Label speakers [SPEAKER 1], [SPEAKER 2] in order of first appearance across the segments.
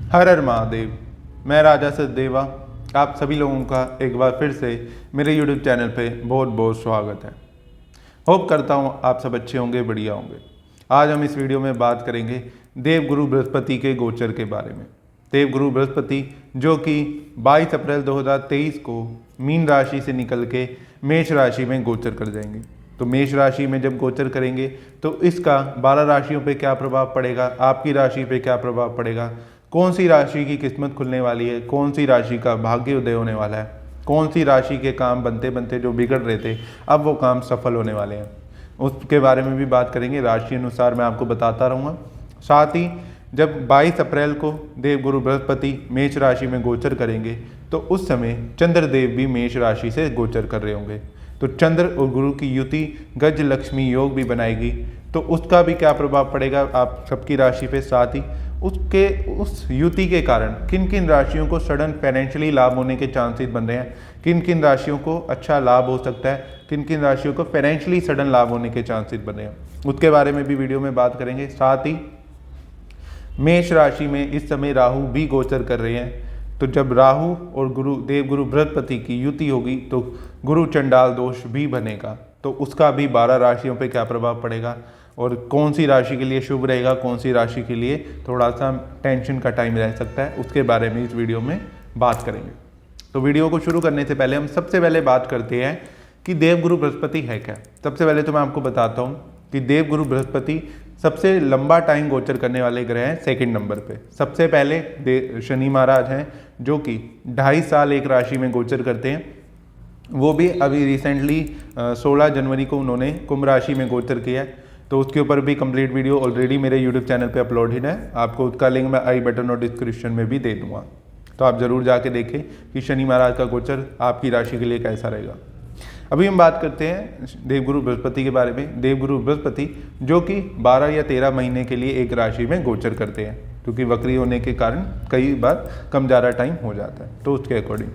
[SPEAKER 1] हर हर महादेव। मैं राजा सचदेवा, आप सभी लोगों का एक बार फिर से मेरे YouTube चैनल पे बहुत बहुत स्वागत है। होप करता हूँ आप सब अच्छे होंगे, बढ़िया होंगे। आज हम इस वीडियो में बात करेंगे देवगुरु बृहस्पति के गोचर के बारे में। देवगुरु बृहस्पति जो कि 22 अप्रैल 2023 को मीन राशि से निकल के मेष राशि में गोचर कर जाएंगे। तो मेष राशि में जब गोचर करेंगे तो इसका 12 राशियों पे क्या प्रभाव पड़ेगा, आपकी राशि पे क्या प्रभाव पड़ेगा, कौन सी राशि की किस्मत खुलने वाली है, कौन सी राशि का भाग्य उदय होने वाला है, कौन सी राशि के काम बनते बनते जो बिगड़ रहे थे अब वो काम सफल होने वाले हैं, उसके बारे में भी बात करेंगे। राशि अनुसार मैं आपको बताता रहूँगा। साथ ही जब 22 अप्रैल को देवगुरु बृहस्पति मेष राशि में गोचर करेंगे तो उस समय चंद्रदेव भी मेष राशि से गोचर कर रहे होंगे। तो चंद्र और गुरु की युति गज लक्ष्मी योग भी बनाएगी, तो उसका भी क्या प्रभाव पड़ेगा आप सबकी राशि पे। साथ ही उस युति के कारण किन किन राशियों को सडन फाइनेंशियली लाभ होने के चांसेस बन रहे हैं, किन किन राशियों को अच्छा लाभ हो सकता है, किन किन राशियों को फाइनेंशियली सडन लाभ होने के चांसेस बन रहे हैं, उसके बारे में भी वीडियो में बात करेंगे। साथ ही मेष राशि में इस समय राहु भी गोचर कर रहे हैं, तो जब राहु और देवगुरु बृहस्पति की युति होगी तो गुरु चंडाल दोष भी बनेगा, तो उसका भी 12 राशियों पे क्या प्रभाव पड़ेगा और कौन सी राशि के लिए शुभ रहेगा, कौन सी राशि के लिए थोड़ा सा टेंशन का टाइम रह सकता है, उसके बारे में इस वीडियो में बात करेंगे। तो वीडियो को शुरू करने से पहले हम सबसे पहले बात करते हैं कि देवगुरु बृहस्पति है क्या। सबसे पहले तो मैं आपको बताता हूँ कि देवगुरु बृहस्पति सबसे लंबा टाइम गोचर करने वाले ग्रह हैं सेकंड नंबर पे। सबसे पहले शनि महाराज हैं जो कि 2.5 साल एक राशि में गोचर करते हैं। वो भी अभी रिसेंटली 16 जनवरी को उन्होंने कुंभ राशि में गोचर किया है, तो उसके ऊपर भी कंप्लीट वीडियो ऑलरेडी मेरे यूट्यूब चैनल पे अपलोडेड है। आपको उसका लिंक मैं आई बटन और डिस्क्रिप्शन में भी दे दूंगा, तो आप ज़रूर जाके देखें कि शनि महाराज का गोचर आपकी राशि के लिए कैसा रहेगा। अभी हम बात करते हैं देवगुरु बृहस्पति के बारे में। देवगुरु बृहस्पति जो कि 12 या 13 महीने के लिए एक राशि में गोचर करते हैं, क्योंकि वक्री होने के कारण कई बार कम ज़्यादा टाइम हो जाता है, तो उसके अकॉर्डिंग।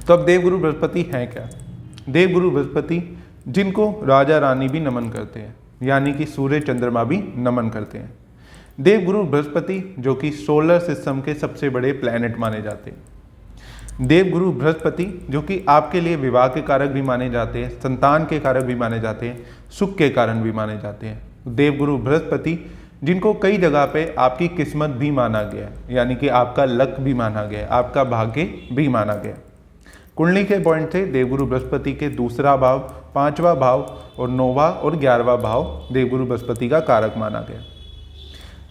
[SPEAKER 1] तो अब देवगुरु बृहस्पति हैं क्या। देवगुरु बृहस्पति जिनको राजा रानी भी नमन करते हैं, यानी कि सूर्य चंद्रमा भी नमन करते हैं। देवगुरु बृहस्पति जो कि सोलर सिस्टम के सबसे बड़े प्लैनेट माने जाते हैं। देवगुरु बृहस्पति जो कि आपके लिए विवाह के कारक भी माने जाते हैं, संतान के कारक भी माने जाते हैं, सुख के कारण भी माने जाते हैं। देवगुरु बृहस्पति जिनको कई जगह पे आपकी किस्मत भी माना गया है, यानी कि आपका लक भी माना गया है, आपका भाग्य भी माना गया। कुंडली के पॉइंट से देवगुरु बृहस्पति के दूसरा भाव, 5वां भाव और 9वां और 11वां भाव देवगुरु बृहस्पति का कारक माना गया।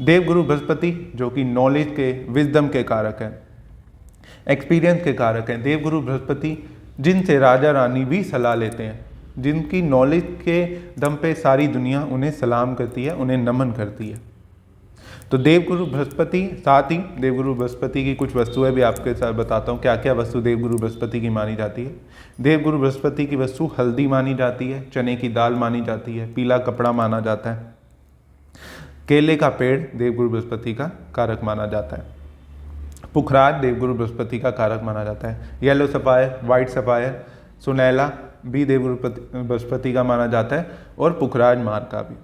[SPEAKER 1] देवगुरु बृहस्पति जो कि नॉलेज के, विजडम के कारक हैं, एक्सपीरियंस के कारक हैं। देवगुरु बृहस्पति जिनसे राजा रानी भी सलाह लेते हैं, जिनकी नॉलेज के दम पे सारी दुनिया उन्हें सलाम करती है, उन्हें नमन करती है। तो देवगुरु बृहस्पति, साथ ही देवगुरु बृहस्पति की कुछ वस्तुएं भी आपके साथ बताता हूँ क्या क्या वस्तु देवगुरु बृहस्पति की मानी जाती है। देवगुरु बृहस्पति की वस्तु हल्दी मानी जाती है, चने की दाल मानी जाती है, पीला कपड़ा माना जाता है, केले का पेड़ देवगुरु बृहस्पति का कारक माना जाता है, पुखराज देवगुरु बृहस्पति का कारक माना जाता है, येलो सफायर, वाइट सफायर, सुनैला भी देवगुरु बृहस्पति का माना जाता है, और पुखराज मार का भी।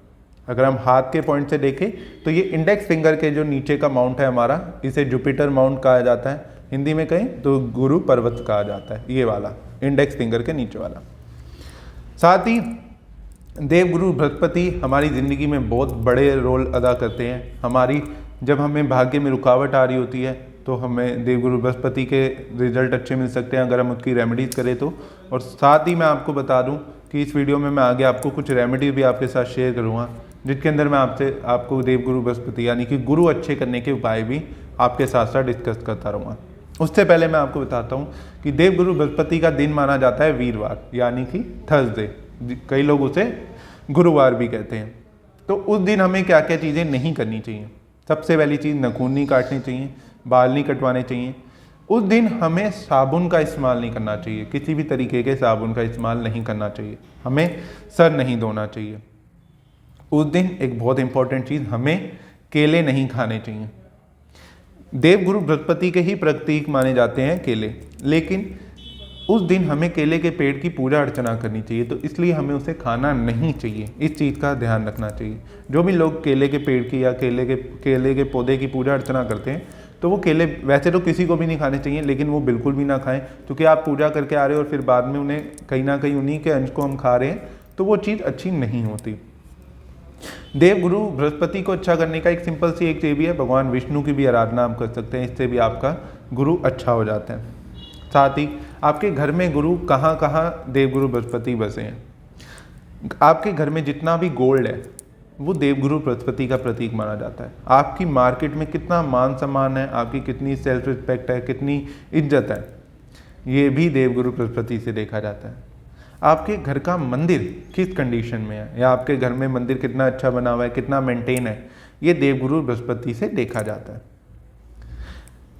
[SPEAKER 1] अगर हम हाथ के पॉइंट से देखें तो ये इंडेक्स फिंगर के जो नीचे का माउंट है हमारा, इसे जुपिटर माउंट कहा जाता है, हिंदी में कहें तो गुरु पर्वत कहा जाता है, ये वाला इंडेक्स फिंगर के नीचे वाला। साथ ही देवगुरु बृहस्पति हमारी ज़िंदगी में बहुत बड़े रोल अदा करते हैं। जब हमें भाग्य में रुकावट आ रही होती है तो हमें देवगुरु बृहस्पति के रिजल्ट अच्छे मिल सकते हैं अगर हम उसकी रेमेडीज़ करें तो। और साथ ही मैं आपको बता दूं कि इस वीडियो में मैं आगे आपको कुछ रेमेडी भी आपके साथ शेयर करूंगा, जिसके अंदर मैं आपको देवगुरु बृहस्पति यानी कि गुरु अच्छे करने के उपाय भी आपके साथ साथ डिस्कस करता रहूँगा। उससे पहले मैं आपको बताता हूँ कि देवगुरु बृहस्पति का दिन माना जाता है वीरवार, यानी कि थर्सडे, कई लोग उसे गुरुवार भी कहते हैं। तो उस दिन हमें क्या क्या चीज़ें नहीं करनी चाहिए। सबसे पहली चीज़, नखून नहीं काटनी चाहिए, बाल नहीं कटवाने चाहिए। उस दिन हमें साबुन का इस्तेमाल नहीं करना चाहिए, किसी भी तरीके के साबुन का इस्तेमाल नहीं करना चाहिए। हमें सर नहीं धोना चाहिए। उस दिन एक बहुत इंपॉर्टेंट चीज़, हमें केले नहीं खाने चाहिए। देवगुरु बृहस्पति के ही प्रतीक माने जाते हैं केले, लेकिन उस दिन हमें केले के पेड़ की पूजा अर्चना करनी चाहिए, तो इसलिए हमें उसे खाना नहीं चाहिए। इस चीज़ का ध्यान रखना चाहिए। जो भी लोग केले के पेड़ की या केले के पौधे की पूजा अर्चना करते हैं, तो वो केले वैसे तो किसी को भी नहीं खाने चाहिए, लेकिन वो बिल्कुल भी ना खाएं, क्योंकि आप पूजा करके आ रहे हो और फिर बाद में उन्हें कहीं ना कहीं उन्हीं के अंश को हम खा रहे हैं, तो वो चीज़ अच्छी नहीं होती। देवगुरु बृहस्पति को अच्छा करने का एक सिंपल सी एक ये भी है, भगवान विष्णु की भी आराधना आप कर सकते हैं, इससे भी आपका गुरु अच्छा हो जाता है। साथ ही आपके घर में गुरु कहाँ कहाँ देवगुरु बृहस्पति बसे हैं। आपके घर में जितना भी गोल्ड है वो देवगुरु बृहस्पति का प्रतीक माना जाता है। आपकी मार्केट में कितना मान सम्मान है, आपकी कितनी सेल्फ रिस्पेक्ट है, कितनी इज्जत है, ये भी देवगुरु बृहस्पति से देखा जाता है। आपके घर का मंदिर किस कंडीशन में है, या आपके घर में मंदिर कितना अच्छा बना हुआ है, कितना मेंटेन है, ये देवगुरु बृहस्पति से देखा जाता है।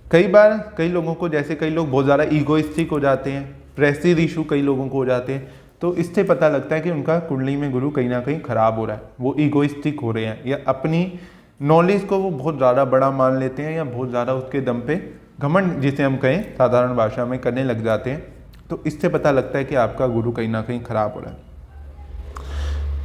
[SPEAKER 1] कई बार कई लोगों को, जैसे कई लोग बहुत ज़्यादा ईगोइस्टिक हो जाते हैं, प्रेस्टीज इशू कई लोगों को हो जाते हैं, तो इससे पता लगता है कि उनका कुंडली में गुरु कहीं ना कहीं खराब हो रहा है। वो ईगोइस्टिक हो रहे हैं, या अपनी नॉलेज को वो बहुत ज़्यादा बड़ा मान लेते हैं, या बहुत ज़्यादा उसके दम पे घमंड, जिसे हम कहें साधारण भाषा में, करने लग जाते हैं। तो इससे पता लगता है कि आपका गुरु कहीं ना कहीं खराब हो रहा है।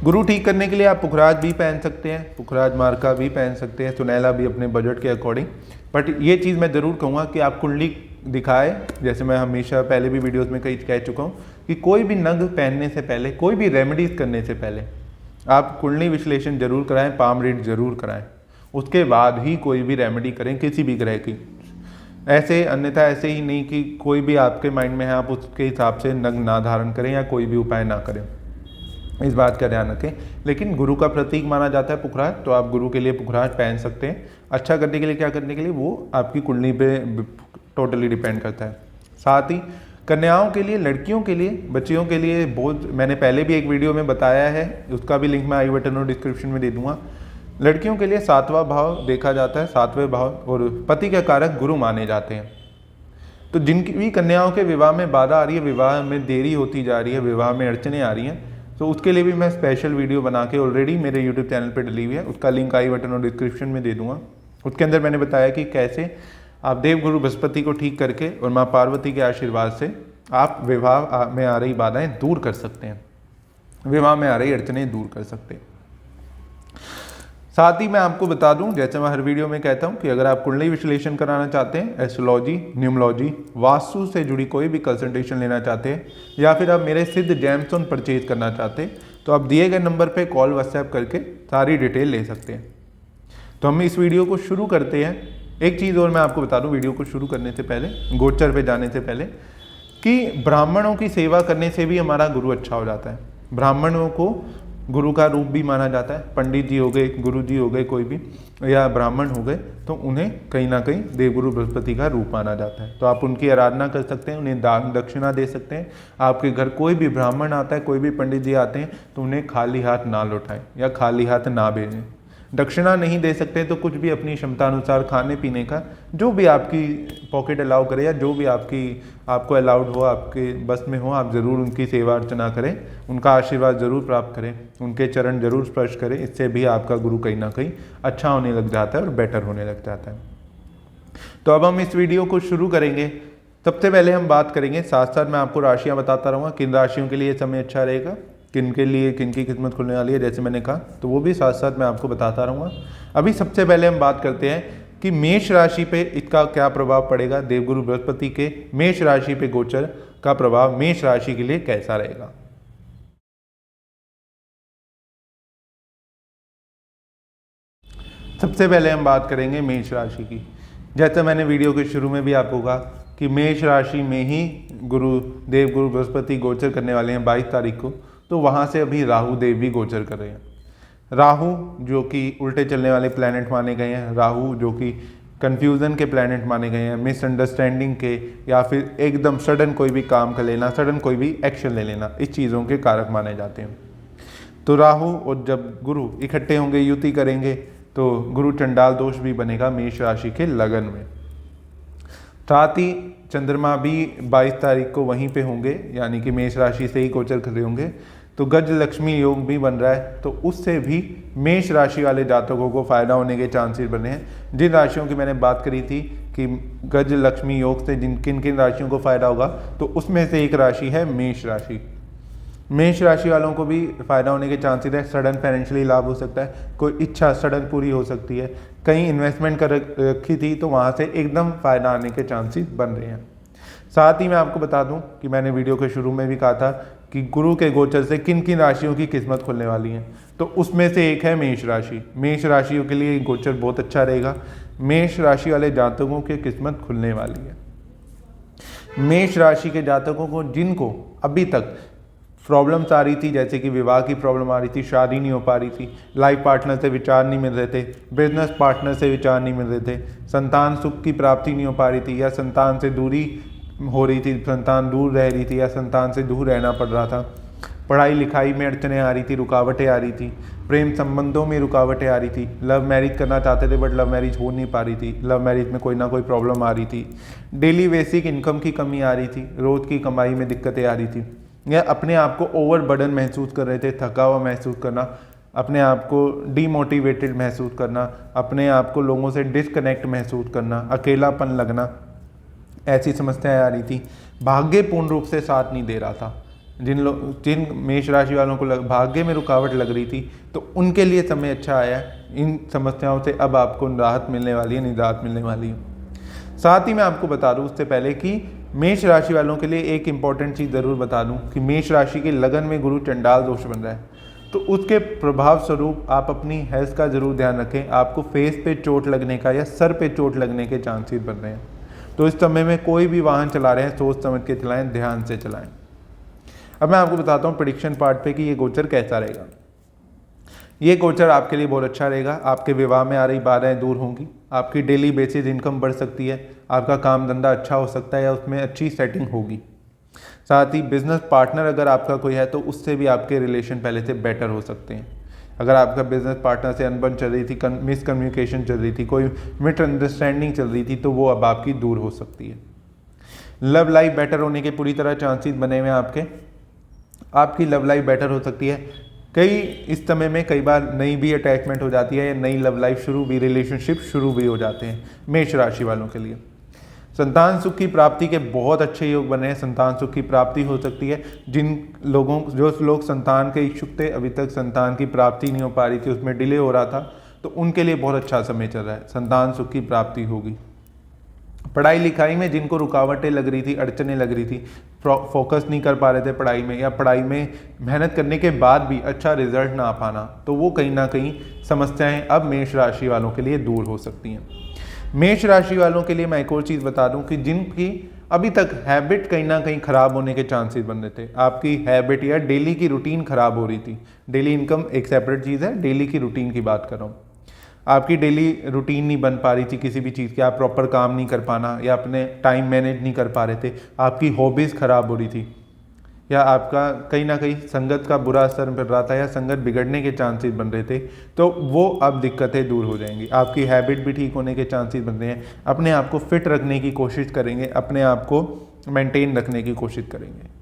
[SPEAKER 1] गुरु ठीक करने के लिए आप पुखराज भी पहन सकते हैं, पुखराज मार्का भी पहन सकते हैं, सुनैला भी अपने बजट के अकॉर्डिंग। बट ये चीज़ मैं ज़रूर कहूँगा कि आप कुंडली दिखाए, जैसे मैं हमेशा पहले भी वीडियोस में कई कह चुका हूँ कि कोई भी नग पहनने से पहले, कोई भी रेमेडीज़ करने से पहले आप कुंडली विश्लेषण जरूर कराएं, पाम रीड जरूर कराएं, उसके बाद ही कोई भी रेमेडी करें किसी भी ग्रह की। ऐसे अन्यथा ऐसे ही नहीं कि कोई भी आपके माइंड में है आप उसके हिसाब से नग ना धारण करें या कोई भी उपाय ना करें, इस बात का ध्यान रखें। लेकिन गुरु का प्रतीक माना जाता है पुखराज, तो आप गुरु के लिए पुखराज पहन सकते हैं। अच्छा करने के लिए, क्या करने के लिए, वो आपकी कुंडली पे टोटली डिपेंड करता है। साथ ही कन्याओं के लिए, लड़कियों के लिए, बच्चियों के लिए बहुत, मैंने पहले भी एक वीडियो में बताया है, उसका भी लिंक मैं आई बटन और डिस्क्रिप्शन में दे दूंगा। लड़कियों के लिए 7वां भाव देखा जाता है, 7वें भाव, और पति के कारक गुरु माने जाते हैं। तो जिनकी भी कन्याओं के विवाह में बाधा आ रही है, विवाह में देरी होती जा रही है, विवाह में अड़चने आ रही हैं, तो उसके लिए भी मैं स्पेशल वीडियो बना के ऑलरेडी मेरे यूट्यूब चैनल पे डली हुई है, उसका लिंक आई बटन और डिस्क्रिप्शन में दे दूंगा। उसके अंदर मैंने बताया कि कैसे आप देवगुरु बृहस्पति को ठीक करके और माँ पार्वती के आशीर्वाद से आप विवाह में आ रही बाधाएं दूर कर सकते हैं, विवाह में आ रही अड़चने दूर कर सकते हैं। साथ ही मैं आपको बता दूं, जैसे मैं हर वीडियो में कहता हूं, कि अगर आप कुंडली विश्लेषण कराना चाहते हैं, एस्ट्रोलॉजी, न्यूमरोलॉजी, वास्तु से जुड़ी कोई भी कंसल्टेशन लेना चाहते हैं, या फिर आप मेरे सिद्ध जेमस्टोन परचेज करना चाहते हैं, तो आप दिए गए नंबर पे कॉल व्हाट्सएप करके सारी डिटेल ले सकते हैं। तो हम इस वीडियो को शुरू करते हैं। एक चीज़ और मैं आपको बता दूँ वीडियो को शुरू करने से पहले, गोचर पर जाने से पहले, कि ब्राह्मणों की सेवा करने से भी हमारा गुरु अच्छा हो जाता है। ब्राह्मणों को गुरु का रूप भी माना जाता है। पंडित जी हो गए, गुरु जी हो गए, कोई भी, या ब्राह्मण हो गए, तो उन्हें कहीं ना कहीं देवगुरु बृहस्पति का रूप माना जाता है। तो आप उनकी आराधना कर सकते हैं, उन्हें दान दक्षिणा दे सकते हैं। आपके घर कोई भी ब्राह्मण आता है, कोई भी पंडित जी आते हैं, तो उन्हें खाली हाथ ना लौटाएं या खाली हाथ ना भेजें। दक्षिणा नहीं दे सकते तो कुछ भी अपनी क्षमता अनुसार खाने पीने का, जो भी आपकी पॉकेट अलाउ करे, या जो भी आपको अलाउड हो, आपके बस में हो, आप ज़रूर उनकी सेवा अर्चना करें, उनका आशीर्वाद ज़रूर प्राप्त करें, उनके चरण जरूर स्पर्श करें। इससे भी आपका गुरु कहीं ना कहीं अच्छा होने लग जाता है और बेटर होने लग जाता है। तो अब हम इस वीडियो को शुरू करेंगे। सबसे पहले हम बात करेंगे, साथ साथ मैं आपको राशियाँ बताता रहूँगा, किन राशियों के लिए समय अच्छा रहेगा, किन के लिए किन की किस्मत खुलने वाली है, जैसे मैंने कहा, तो वो भी साथ साथ मैं आपको बताता रहूँगा। अभी सबसे पहले हम बात करते हैं कि मेष राशि पे इसका क्या प्रभाव पड़ेगा। देवगुरु बृहस्पति के मेष राशि पे गोचर का प्रभाव मेष राशि के लिए कैसा रहेगा। सबसे पहले हम बात करेंगे मेष राशि की। जैसे मैंने वीडियो के शुरू में भी आपको कहा कि मेष राशि में ही देवगुरु बृहस्पति गोचर करने वाले हैं 22 तारीख को, तो वहाँ से अभी राहु देव भी गोचर कर रहे हैं। राहु जो कि उल्टे चलने वाले प्लैनेट माने गए हैं, राहु जो कि कन्फ्यूज़न के प्लैनेट माने गए हैं, मिसअंडरस्टैंडिंग के, या फिर एकदम सडन कोई भी काम कर लेना, सडन कोई भी एक्शन ले लेना, इस चीज़ों के कारक माने जाते हैं। तो राहु और जब गुरु इकट्ठे होंगे, युति करेंगे, तो गुरु चंडाल दोष भी बनेगा मेष राशि के लगन में। साथ ही चंद्रमा भी 22 तारीख को वहीं पे होंगे, यानी कि मेष राशि से ही गोचर कर रहे होंगे। तो गज लक्ष्मी योग भी बन रहा है, तो उससे भी मेष राशि वाले जातकों को फायदा होने के चांसेस बने हैं। जिन राशियों की मैंने बात करी थी कि गज लक्ष्मी योग से जिन किन किन राशियों को फायदा होगा, तो उसमें से एक राशि है मेष राशि। मेष राशि वालों को भी फायदा होने के चांसेस है। सडन फाइनेंशियली लाभ हो सकता है, कोई इच्छा सडन पूरी हो सकती है, कहीं इन्वेस्टमेंट कर रखी थी तो वहाँ से एकदम फायदा आने के चांसेस बन रहे हैं। साथ ही मैं आपको बता दूं कि मैंने वीडियो के शुरू में भी कहा था कि गुरु के गोचर से किन किन राशियों की किस्मत खुलने वाली है, तो उसमें से एक है मेष राशि। मेष राशियों के लिए गोचर बहुत अच्छा रहेगा। मेष राशि वाले जातकों की किस्मत खुलने वाली है। मेष राशि के जातकों को जिनको अभी तक प्रॉब्लम्स आ रही थी, जैसे कि विवाह की प्रॉब्लम आ रही थी, शादी नहीं हो पा रही थी, लाइफ पार्टनर से विचार नहीं मिल रहे थे, बिजनेस पार्टनर से विचार नहीं मिल रहे थे, संतान सुख की प्राप्ति नहीं हो पा रही थी, या संतान से दूरी हो रही थी, संतान दूर रह रही थी, या संतान से दूर रहना पड़ रहा था, पढ़ाई लिखाई में अड़चनें आ रही थी, रुकावटें आ रही थी, प्रेम संबंधों में रुकावटें आ रही थी, लव मैरिज करना चाहते थे बट लव मैरिज हो नहीं पा रही थी, लव मैरिज में कोई ना कोई प्रॉब्लम आ रही थी, डेली बेसिक इनकम की कमी आ रही थी, रोज़ की कमाई में दिक्कतें आ रही थी, या अपने आप को ओवर बर्डन महसूस कर रहे थे, थका हुआ महसूस करना, अपने आप को डीमोटिवेटेड महसूस करना, अपने आप को लोगों से डिस्कनेक्ट महसूस करना, अकेलापन लगना, ऐसी समस्याएं आ रही थी। भाग्य पूर्ण रूप से साथ नहीं दे रहा था। जिन मेष राशि वालों को भाग्य में रुकावट लग रही थी, तो उनके लिए समय अच्छा आया है। इन समस्याओं से अब आपको राहत मिलने वाली है, निजात मिलने वाली है। साथ ही मैं आपको बता दूं उससे पहले कि मेष राशि वालों के लिए एक इंपॉर्टेंट चीज़ ज़रूर बता दूं कि मेष राशि के लगन में गुरु चंडाल दोष बन रहा है, तो उसके प्रभाव स्वरूप आप अपनी हेल्थ का ज़रूर ध्यान रखें। आपको फेस पे चोट लगने का या सर पे चोट लगने के चांसेस बन रहे हैं, तो इस समय में कोई भी वाहन चला रहे हैं सोच समझ के चलाएं, ध्यान से चलाएं। अब मैं आपको बताता हूँ प्रेडिक्शन पार्ट पे कि ये गोचर कैसा रहेगा। ये गोचर आपके लिए बहुत अच्छा रहेगा। आपके विवाह में आ रही बाधाएं दूर होंगी, आपकी डेली बेसिस इनकम बढ़ सकती है, आपका काम धंधा अच्छा हो सकता है या उसमें अच्छी सेटिंग होगी। साथ ही बिजनेस पार्टनर अगर आपका कोई है तो उससे भी आपके रिलेशन पहले से बेटर हो सकते हैं। अगर आपका बिजनेस पार्टनर से अनबन चल रही थी, मिसकम्युनिकेशन चल रही थी, कोई मिसअंडरस्टैंडिंग चल रही थी, तो वो अब आपकी दूर हो सकती है। लव लाइफ बेटर होने के पूरी तरह चांसेस बने हुए हैं आपकी लव लाइफ बेटर हो सकती है। इस समय में कई बार नई भी अटैचमेंट हो जाती है या नई लव लाइफ रिलेशनशिप शुरू भी हो जाते हैं मेष राशि वालों के लिए। संतान सुख की प्राप्ति के बहुत अच्छे योग बने हैं। संतान सुख की प्राप्ति हो सकती है। जो लोग संतान के इच्छुक थे, अभी तक संतान की प्राप्ति नहीं हो पा रही थी, उसमें डिले हो रहा था, तो उनके लिए बहुत अच्छा समय चल रहा है, संतान सुख की प्राप्ति होगी। पढ़ाई लिखाई में जिनको रुकावटें लग रही थी, अड़चनें लग रही थी, फोकस नहीं कर पा रहे थे पढ़ाई में, या पढ़ाई में मेहनत करने के बाद भी अच्छा रिजल्ट ना आ पाना, तो वो कहीं ना कहीं समस्याएं अब मेष राशि वालों के लिए दूर हो सकती हैं। मेष राशि वालों के लिए मैं एक और चीज़ बता दूं कि जिनकी अभी तक हैबिट कहीं ना कहीं ख़राब होने के चांसेस बन रहे थे, आपकी हैबिट या डेली की रूटीन ख़राब हो रही थी। डेली इनकम एक सेपरेट चीज़ है, डेली की रूटीन की बात कर रहा हूँ। आपकी डेली रूटीन नहीं बन पा रही थी किसी भी चीज़ की, आप प्रॉपर काम नहीं कर पाना या अपने टाइम मैनेज नहीं कर पा रहे थे, आपकी हॉबीज़ ख़राब हो रही थी, या आपका कहीं ना कहीं संगत का बुरा असर पड़ रहा था या संगत बिगड़ने के चांसेस बन रहे थे, तो वो अब दिक्कतें दूर हो जाएंगी। आपकी हैबिट भी ठीक होने के चांसेस बन रहे हैं। अपने आप को फिट रखने की कोशिश करेंगे, अपने आप को मेंटेन रखने की कोशिश करेंगे।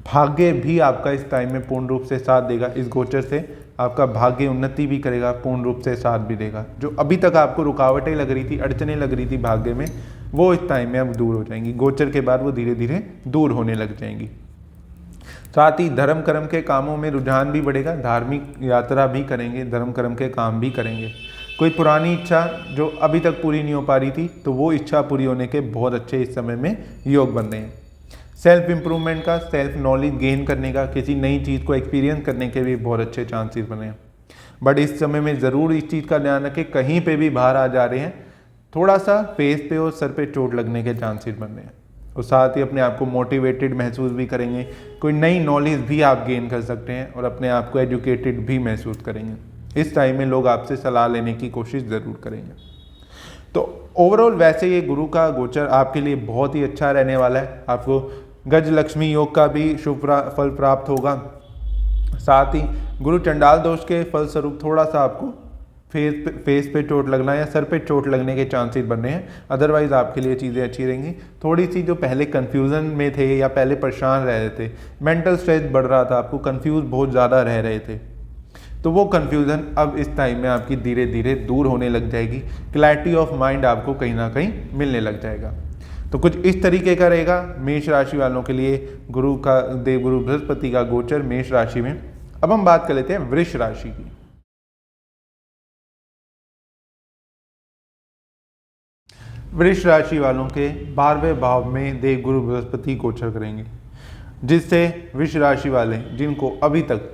[SPEAKER 1] भाग्य भी आपका इस टाइम में पूर्ण रूप से साथ देगा। इस गोचर से आपका भाग्य उन्नति भी करेगा, पूर्ण रूप से साथ भी देगा। जो अभी तक आपको रुकावटें लग रही थी, अड़चनें लग रही थी भाग्य में, वो इस टाइम में अब दूर हो जाएंगी। गोचर के बाद वो धीरे धीरे दूर होने लग जाएंगी। साथ ही धर्म कर्म के कामों में रुझान भी बढ़ेगा, धार्मिक यात्रा भी करेंगे, धर्म कर्म के काम भी करेंगे। कोई पुरानी इच्छा जो अभी तक पूरी नहीं हो पा रही थी, तो वो इच्छा पूरी होने के बहुत अच्छे इस समय में योग बन रहे हैं। सेल्फ इम्प्रूवमेंट का, सेल्फ नॉलेज गेन करने का, किसी नई चीज़ को एक्सपीरियंस करने के भी बहुत अच्छे चांसेस बने हैं। बट इस समय में ज़रूर इस चीज़ का ध्यान रखें, कहीं पे भी बाहर आ जा रहे हैं, थोड़ा सा फेस पे और सर पे चोट लगने के चांसेस बन रहे हैं। और साथ ही अपने आप को मोटिवेटेड महसूस भी करेंगे, कोई नई नॉलेज भी आप गेन कर सकते हैं और अपने आप को एजुकेटेड भी महसूस करेंगे। इस टाइम में लोग आपसे सलाह लेने की कोशिश ज़रूर करेंगे। तो ओवरऑल वैसे ये गुरु का गोचर आपके लिए बहुत ही अच्छा रहने वाला है। आपको गज लक्ष्मी योग का भी शुभ फल प्राप्त होगा। साथ ही गुरु चंडाल दोष के फलस्वरूप थोड़ा सा आपको फेस पे चोट लगना या सर पे चोट लगने के चांसेस बन रहे हैं। अदरवाइज़ आपके लिए चीज़ें अच्छी रहेंगी। थोड़ी सी जो पहले कन्फ्यूज़न में थे या पहले परेशान रह रहे थे, मेंटल स्ट्रेस बढ़ रहा था, आपको कंफ्यूज बहुत ज़्यादा रह रहे थे, तो वो कन्फ्यूज़न अब इस टाइम में आपकी धीरे धीरे दूर होने लग जाएगी। क्लैरिटी ऑफ माइंड आपको कहीं ना कहीं मिलने लग जाएगा। तो कुछ इस तरीके का रहेगा मेष राशि वालों के लिए गुरु का, देवगुरु बृहस्पति का गोचर मेष राशि में। अब हम बात कर लेते हैं वृष राशि की। वृष राशि वालों के 12वें भाव में देवगुरु बृहस्पति गोचर करेंगे, जिससे वृष राशि वाले जिनको अभी तक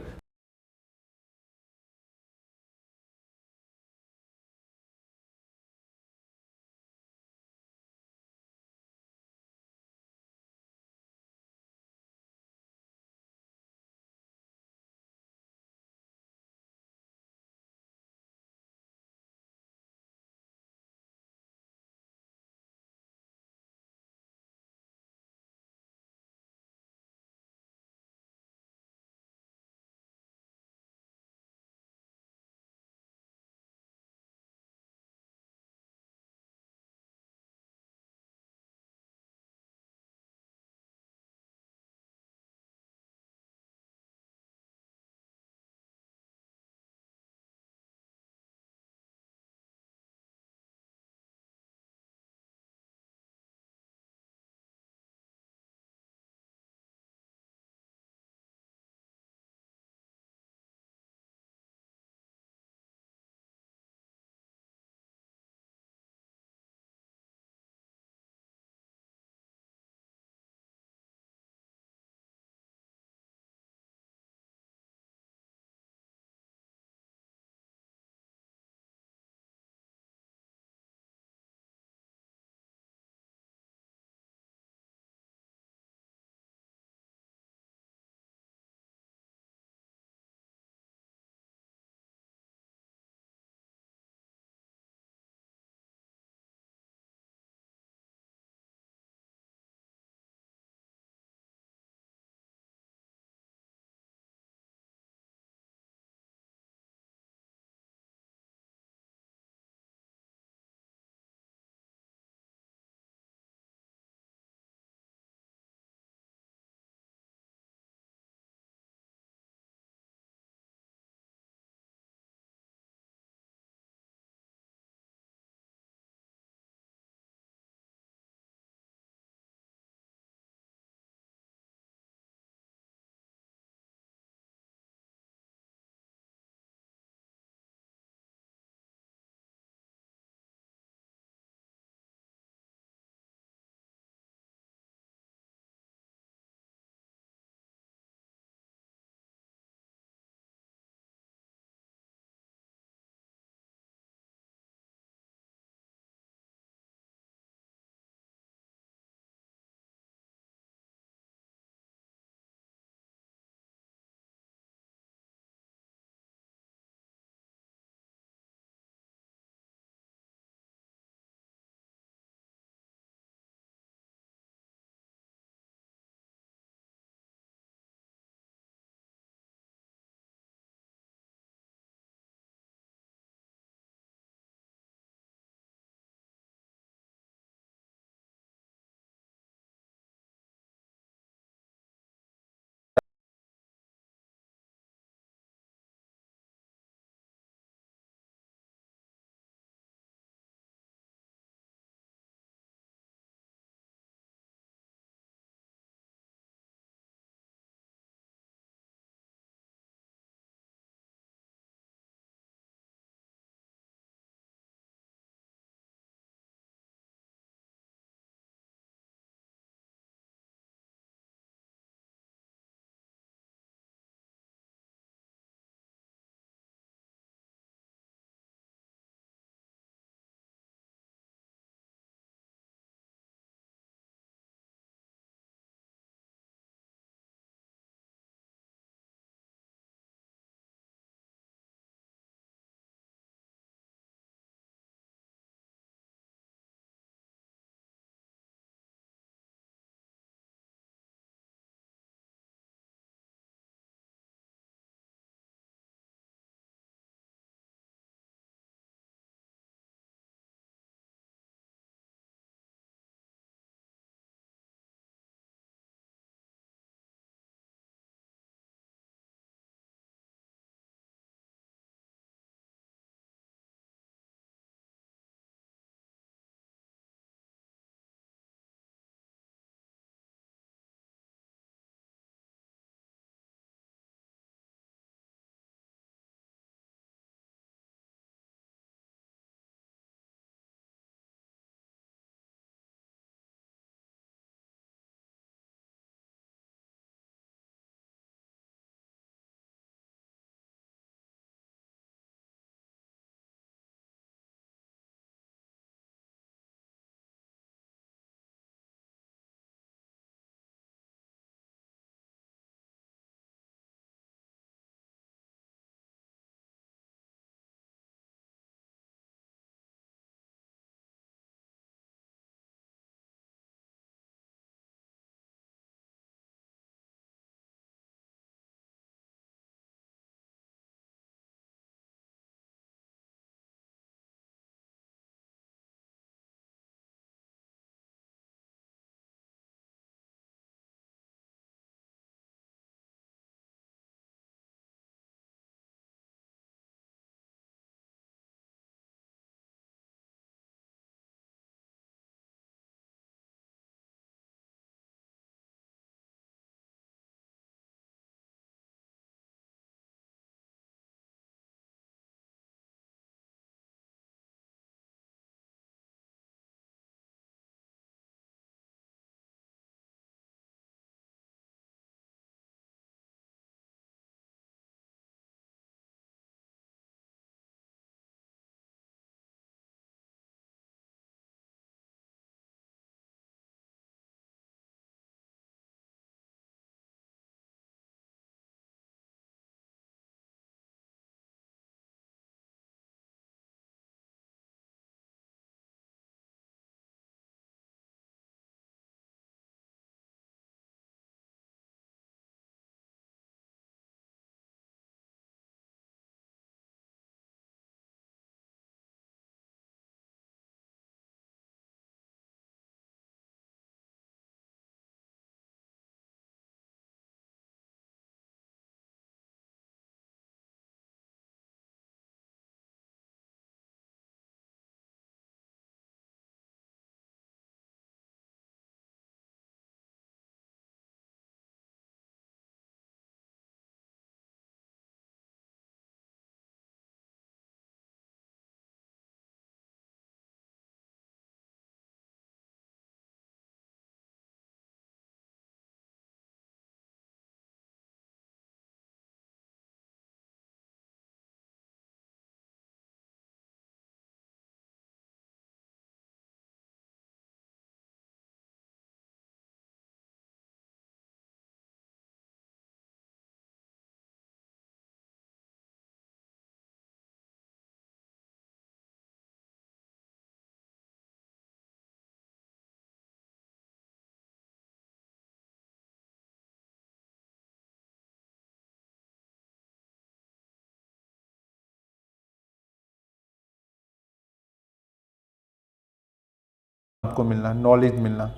[SPEAKER 1] आपको मिलना, नॉलेज मिलना,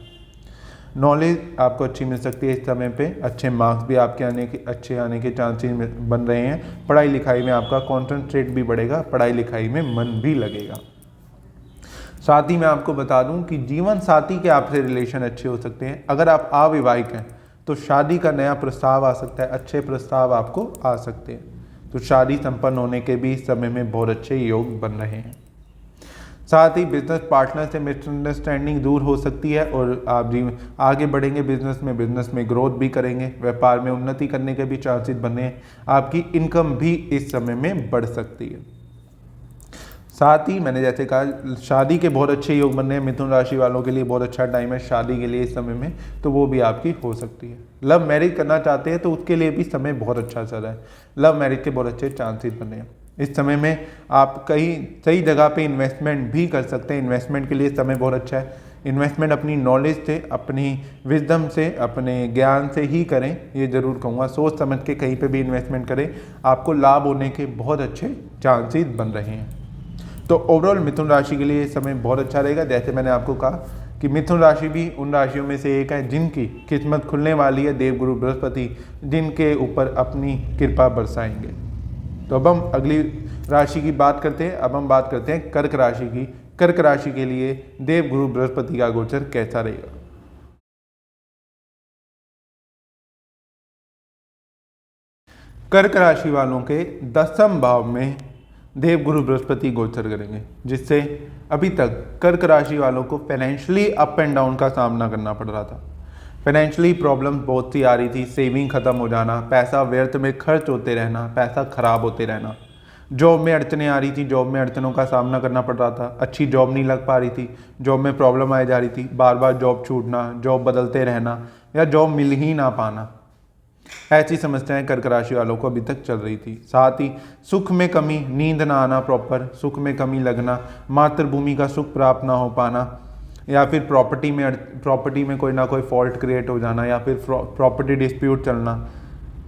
[SPEAKER 1] नॉलेज आपको अच्छी मिल सकती है इस समय पे। अच्छे मार्क्स भी आपके अच्छे आने के चांसेस बन रहे हैं। पढ़ाई लिखाई में आपका कॉन्सेंट्रेट भी बढ़ेगा, पढ़ाई लिखाई में मन भी लगेगा। साथ ही मैं आपको बता दूं कि जीवन साथी के आपसे रिलेशन अच्छे हो सकते हैं। अगर आप अविवाहित हैं तो शादी का नया प्रस्ताव आ सकता है, अच्छे प्रस्ताव आपको आ सकते हैं। तो शादी संपन्न होने के भी इस समय में बहुत अच्छे योग बन रहे हैं। साथ ही बिजनेस पार्टनर से मिसअंडरस्टैंडिंग दूर हो सकती है और आप आगे बढ़ेंगे बिजनेस में ग्रोथ भी करेंगे, व्यापार में उन्नति करने के भी चांसेस बने हैं। आपकी इनकम भी इस समय में बढ़ सकती है। साथ ही मैंने जैसे कहा शादी के बहुत अच्छे योग बन रहे हैं। मिथुन राशि वालों के लिए बहुत अच्छा टाइम है शादी के लिए इस समय में, तो वो भी आपकी हो सकती है। लव मैरिज करना चाहते हैं तो उसके लिए भी समय बहुत अच्छा चल रहा है। लव मैरिज के बहुत अच्छे चांसेस बने हैं। इस समय में आप कहीं सही जगह पे इन्वेस्टमेंट भी कर सकते हैं। इन्वेस्टमेंट के लिए समय बहुत अच्छा है। इन्वेस्टमेंट अपनी नॉलेज से, अपनी विजडम से, अपने ज्ञान से ही करें, ये जरूर कहूँगा। सोच समझ के कहीं पे भी इन्वेस्टमेंट करें, आपको लाभ होने के बहुत अच्छे चांसेस बन रहे हैं। तो ओवरऑल मिथुन राशि के लिए ये समय बहुत अच्छा रहेगा। जैसे मैंने आपको कहा कि मिथुन राशि भी उन राशियों में से एक है जिनकी किस्मत खुलने वाली है। देवगुरु बृहस्पति जिनके ऊपर अपनी कृपा बरसाएंगे। तो अब हम अगली राशि की बात करते हैं। अब हम बात करते हैं कर्क राशि की। कर्क राशि के लिए देवगुरु बृहस्पति का गोचर कैसा रहेगा। कर्क राशि वालों के 10वें भाव में देवगुरु बृहस्पति गोचर करेंगे, जिससे अभी तक कर्क राशि वालों को फाइनेंशियली अप एंड डाउन का सामना करना पड़ रहा था। फाइनेंशियली प्रॉब्लम बहुत सी आ रही थी। सेविंग खत्म हो जाना, पैसा व्यर्थ में खर्च होते रहना, पैसा खराब होते रहना। जॉब में अड़चने आ रही थी, जॉब में अड़चनों का सामना करना पड़ रहा था। अच्छी जॉब नहीं लग पा रही थी, जॉब में प्रॉब्लम आ जा रही थी। बार बार जॉब छूटना, जॉब बदलते रहना या जॉब मिल ही ना पाना, ऐसी समस्याएं कर्क राशि वालों को अभी तक चल रही थी। साथ ही सुख में कमी, नींद ना आना, प्रॉपर सुख में कमी लगना, मातृभूमि का सुख प्राप्त ना हो पाना, या फिर प्रॉपर्टी में कोई ना कोई फॉल्ट क्रिएट हो जाना, या फिर प्रॉपर्टी डिस्प्यूट चलना,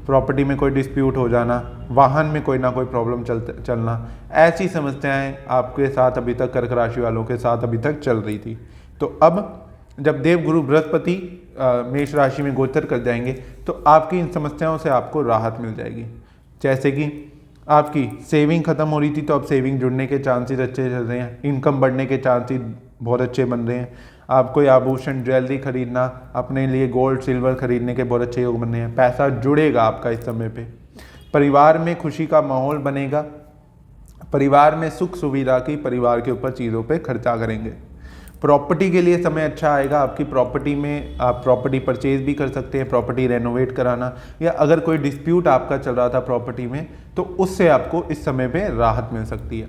[SPEAKER 1] प्रॉपर्टी में कोई डिस्प्यूट हो जाना, वाहन में कोई ना कोई प्रॉब्लम चलना, ऐसी समस्याएं आपके साथ अभी तक कर्क राशि वालों के साथ अभी तक चल रही थी। तो अब जब देवगुरु बृहस्पति मेष राशि में गोचर कर जाएंगे तो आपकी इन समस्याओं से आपको राहत मिल जाएगी। जैसे कि आपकी सेविंग खत्म हो रही थी तो अब सेविंग जुड़ने के चांसेस अच्छे चल रहे हैं। इनकम बढ़ने के चांसेस बहुत अच्छे बन रहे हैं। आपको आभूषण ज्वेलरी खरीदना, अपने लिए गोल्ड सिल्वर खरीदने के बहुत अच्छे योग बन रहे हैं। पैसा जुड़ेगा आपका इस समय पे। परिवार में खुशी का माहौल बनेगा। परिवार में सुख सुविधा की, परिवार के ऊपर चीज़ों पे खर्चा करेंगे। प्रॉपर्टी के लिए समय अच्छा आएगा। आपकी प्रॉपर्टी में आप प्रॉपर्टी परचेज भी कर सकते हैं, प्रॉपर्टी रेनोवेट कराना, या अगर कोई डिस्प्यूट आपका चल रहा था प्रॉपर्टी में तो उससे आपको इस समय पे राहत मिल सकती है।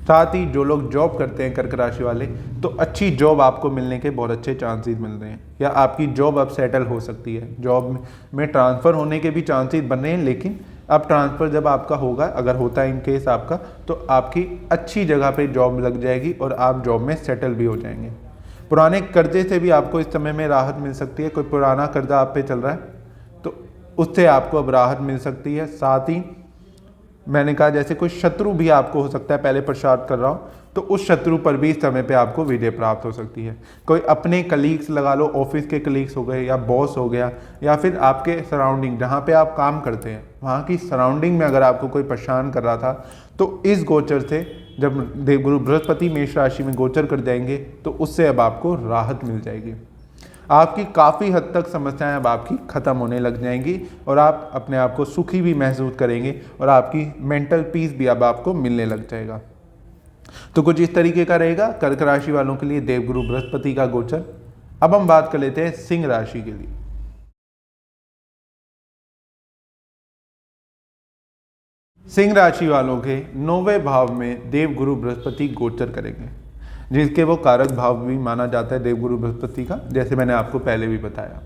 [SPEAKER 1] साथ ही जो लोग जॉब करते हैं कर्क राशि वाले, तो अच्छी जॉब आपको मिलने के बहुत अच्छे चांसेस मिल रहे हैं, या आपकी जॉब अब सेटल हो सकती है। जॉब में ट्रांसफ़र होने के भी चांसेस बन रहे हैं, लेकिन अब ट्रांसफ़र जब आपका होगा, अगर होता है इन केस आपका, तो आपकी अच्छी जगह पे जॉब लग जाएगी और आप जॉब में सेटल भी हो जाएंगे। पुराने कर्जे से भी आपको इस समय में राहत मिल सकती है। कोई पुराना कर्जा आप पे चल रहा है तो उससे आपको अब राहत मिल सकती है। साथ ही मैंने कहा जैसे कोई शत्रु भी आपको हो सकता है पहले परेशान कर रहा हो, तो उस शत्रु पर भी इस समय पे आपको विजय प्राप्त हो सकती है। कोई अपने कलीग्स लगा लो, ऑफिस के कलीग्स हो गए या बॉस हो गया, या फिर आपके सराउंडिंग जहाँ पे आप काम करते हैं वहाँ की सराउंडिंग में अगर आपको कोई परेशान कर रहा था, तो इस गोचर से जब देवगुरु बृहस्पति मेष राशि में गोचर कर जाएंगे तो उससे अब आपको राहत मिल जाएगी। आपकी काफ़ी हद तक समस्याएं अब आपकी ख़त्म होने लग जाएंगी और आप अपने आप को सुखी भी महसूस करेंगे और आपकी मेंटल पीस भी अब आपको मिलने लग जाएगा। तो कुछ इस तरीके का रहेगा कर्क राशि वालों के लिए देवगुरु बृहस्पति का गोचर। अब हम बात कर लेते हैं सिंह राशि के लिए। सिंह राशि वालों के 9वें भाव में देवगुरु बृहस्पति गोचर करेंगे, जिसके वो कारक भाव भी माना जाता है देवगुरु बृहस्पति का, जैसे मैंने आपको पहले भी बताया।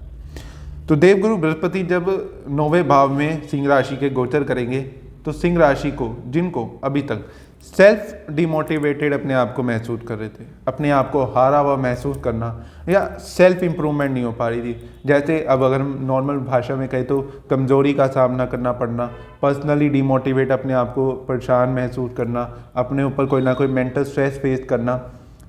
[SPEAKER 1] तो देवगुरु बृहस्पति जब 9वें भाव में सिंह राशि के गोचर करेंगे तो सिंह राशि को, जिनको अभी तक सेल्फ डिमोटिवेटेड अपने आप को महसूस कर रहे थे, अपने आप को हारा हुआ महसूस करना या सेल्फ इम्प्रूवमेंट नहीं हो पा रही थी, जैसे अब अगर हम नॉर्मल भाषा में कहें तो कमज़ोरी का सामना करना पड़ना, पर्सनली डिमोटिवेट, अपने आप को परेशान महसूस करना, अपने ऊपर कोई ना कोई मेंटल स्ट्रेस फेस करना,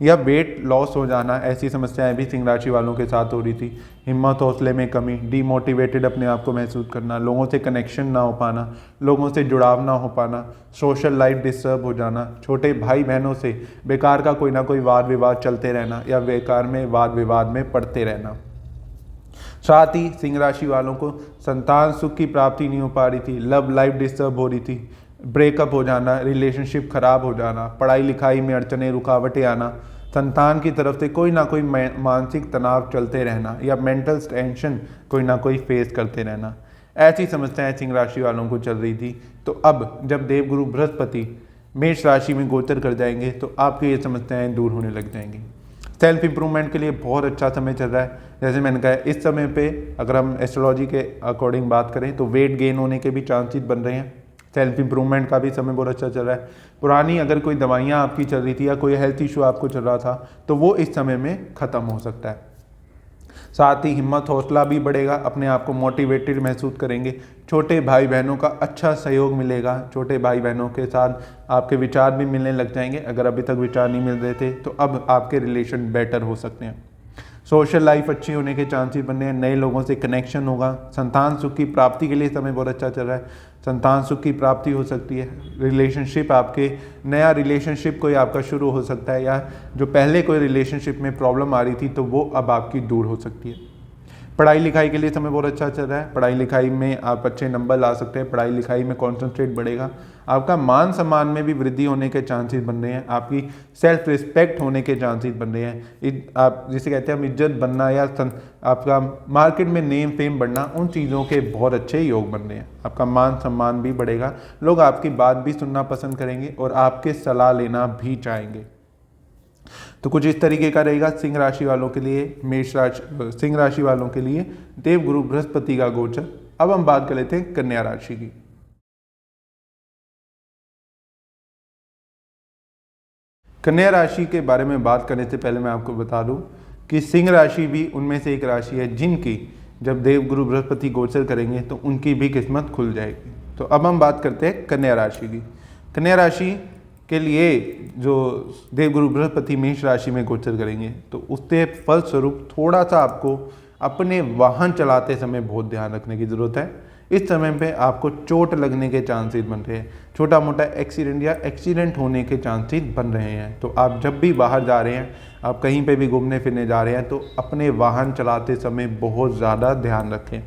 [SPEAKER 1] या वेट लॉस हो जाना, ऐसी समस्याएं भी सिंह राशि वालों के साथ हो रही थी। हिम्मत हौसले में कमी, डीमोटिवेटेड अपने आप को महसूस करना, लोगों से कनेक्शन ना हो पाना, लोगों से जुड़ाव ना हो पाना, सोशल लाइफ डिस्टर्ब हो जाना, छोटे भाई बहनों से बेकार का कोई ना कोई वाद विवाद चलते रहना या बेकार में वाद विवाद में पड़ते रहना। साथ ही सिंह राशि वालों को संतान सुख की प्राप्ति नहीं हो पा रही थी, लव लाइफ डिस्टर्ब हो रही थी, ब्रेकअप हो जाना, रिलेशनशिप खराब हो जाना, पढ़ाई लिखाई में अड़चने रुकावटें आना, संतान की तरफ से कोई ना कोई मानसिक तनाव चलते रहना या मेंटल टेंशन कोई ना कोई फेस करते रहना, ऐसी समस्याएं सिंह राशि वालों को चल रही थी। तो अब जब देवगुरु बृहस्पति मेष राशि में गोचर कर जाएंगे तो आपकी ये समस्याएं दूर होने लग जाएंगी। सेल्फ इंप्रूवमेंट के लिए बहुत अच्छा समय चल रहा है। जैसे मैंने कहा, इस समय पे अगर हम एस्ट्रोलॉजी के अकॉर्डिंग बात करें तो वेट गेन होने के भी चांसेस बन रहे हैं। सेल्फ इंप्रूवमेंट का भी समय बहुत अच्छा चल रहा है। पुरानी अगर कोई दवाइयाँ आपकी चल रही थी या कोई हेल्थ इशू आपको चल रहा था तो वो इस समय में ख़त्म हो सकता है। साथ ही हिम्मत हौसला भी बढ़ेगा, अपने आप को मोटिवेटेड महसूस करेंगे, छोटे भाई बहनों का अच्छा सहयोग मिलेगा, छोटे भाई बहनों के साथ आपके विचार भी मिलने लग जाएंगे। अगर अभी तक विचार नहीं मिल रहे थे तो अब आपके रिलेशन बेटर हो सकते हैं। सोशल लाइफ अच्छी होने के चांसेस बन रहे हैं, नए लोगों से कनेक्शन होगा। संतान सुख की प्राप्ति के लिए समय बहुत अच्छा चल रहा है, संतान सुख की प्राप्ति हो सकती है। रिलेशनशिप आपके नया रिलेशनशिप कोई आपका शुरू हो सकता है या जो पहले कोई रिलेशनशिप में प्रॉब्लम आ रही थी तो वो अब आपकी दूर हो सकती है। पढ़ाई लिखाई के लिए समय बहुत अच्छा चल रहा है, पढ़ाई लिखाई में आप अच्छे नंबर ला सकते हैं, पढ़ाई लिखाई में कॉन्सेंट्रेट बढ़ेगा, आपका मान सम्मान में भी वृद्धि होने के चांसेस बन रहे हैं, आपकी सेल्फ रिस्पेक्ट होने के चांसेस बन रहे हैं। आप जिसे कहते हैं हम इज्जत बनना या आपका मार्केट में नेम फेम बढ़ना, उन चीज़ों के बहुत अच्छे योग बन रहे हैं। आपका मान सम्मान भी बढ़ेगा, लोग आपकी बात भी सुनना पसंद करेंगे और आपके सलाह लेना भी चाहेंगे। तो कुछ इस तरीके का रहेगा सिंह राशि वालों के लिए, सिंह राशि वालों के लिए देवगुरु बृहस्पति का गोचर। अब हम बात कर लेते हैं कन्या राशि की। कन्या राशि के बारे में बात करने से पहले मैं आपको बता दूं कि सिंह राशि भी उनमें से एक राशि है जिनकी जब देवगुरु बृहस्पति गोचर करेंगे तो उनकी भी किस्मत खुल जाएगी। तो अब हम बात करते हैं कन्या राशि की। कन्या राशि के लिए जो देवगुरु बृहस्पति मेष राशि में गोचर करेंगे तो उससे फलस्वरूप थोड़ा सा आपको अपने वाहन चलाते समय बहुत ध्यान रखने की ज़रूरत है। इस समय पे आपको चोट लगने के चांसेस बन रहे हैं, छोटा मोटा एक्सीडेंट या एक्सीडेंट होने के चांसेस बन रहे हैं। तो आप जब भी बाहर जा रहे हैं, आप कहीं पे भी घूमने फिरने जा रहे हैं तो अपने वाहन चलाते समय बहुत ज़्यादा ध्यान रखें।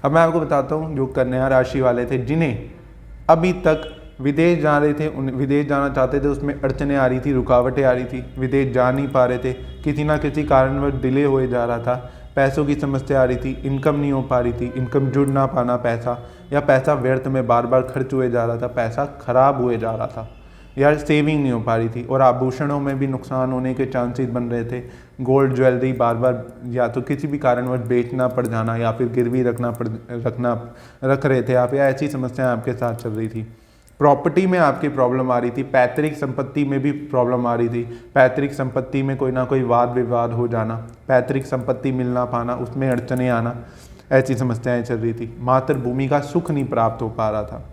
[SPEAKER 1] अब मैं आपको बताता हूँ जो कन्या राशि वाले थे जिन्हें अभी तक विदेश जा रहे थे, विदेश जाना चाहते थे, उसमें अड़चनें आ रही थी, रुकावटें आ रही थी, विदेश जा नहीं पा रहे थे, किसी ना किसी कारणवश डिले होए जा रहा था, पैसों की समस्या आ रही थी, इनकम नहीं हो पा रही थी, इनकम जुड़ ना पाना पैसा, या पैसा व्यर्थ में बार बार खर्च हुए जा रहा था, पैसा खराब हुए जा रहा था, या सेविंग नहीं हो पा रही थी, और आभूषणों में भी नुकसान होने के चांसेस बन रहे थे। गोल्ड ज्वेलरी बार बार या तो किसी भी कारणवश बेचना पड़ जाना या फिर गिरवी रख रहे थे आप, या ऐसी समस्याएं आपके साथ चल रही थी। प्रॉपर्टी में आपकी प्रॉब्लम आ रही थी, पैतृक संपत्ति में भी प्रॉब्लम आ रही थी, पैतृक संपत्ति में कोई ना कोई वाद विवाद हो जाना, पैतृक संपत्ति मिल ना पाना, उसमें अड़चने आना, ऐसी समस्याएं चल रही थी। मातृभूमि का सुख नहीं प्राप्त हो पा रहा था,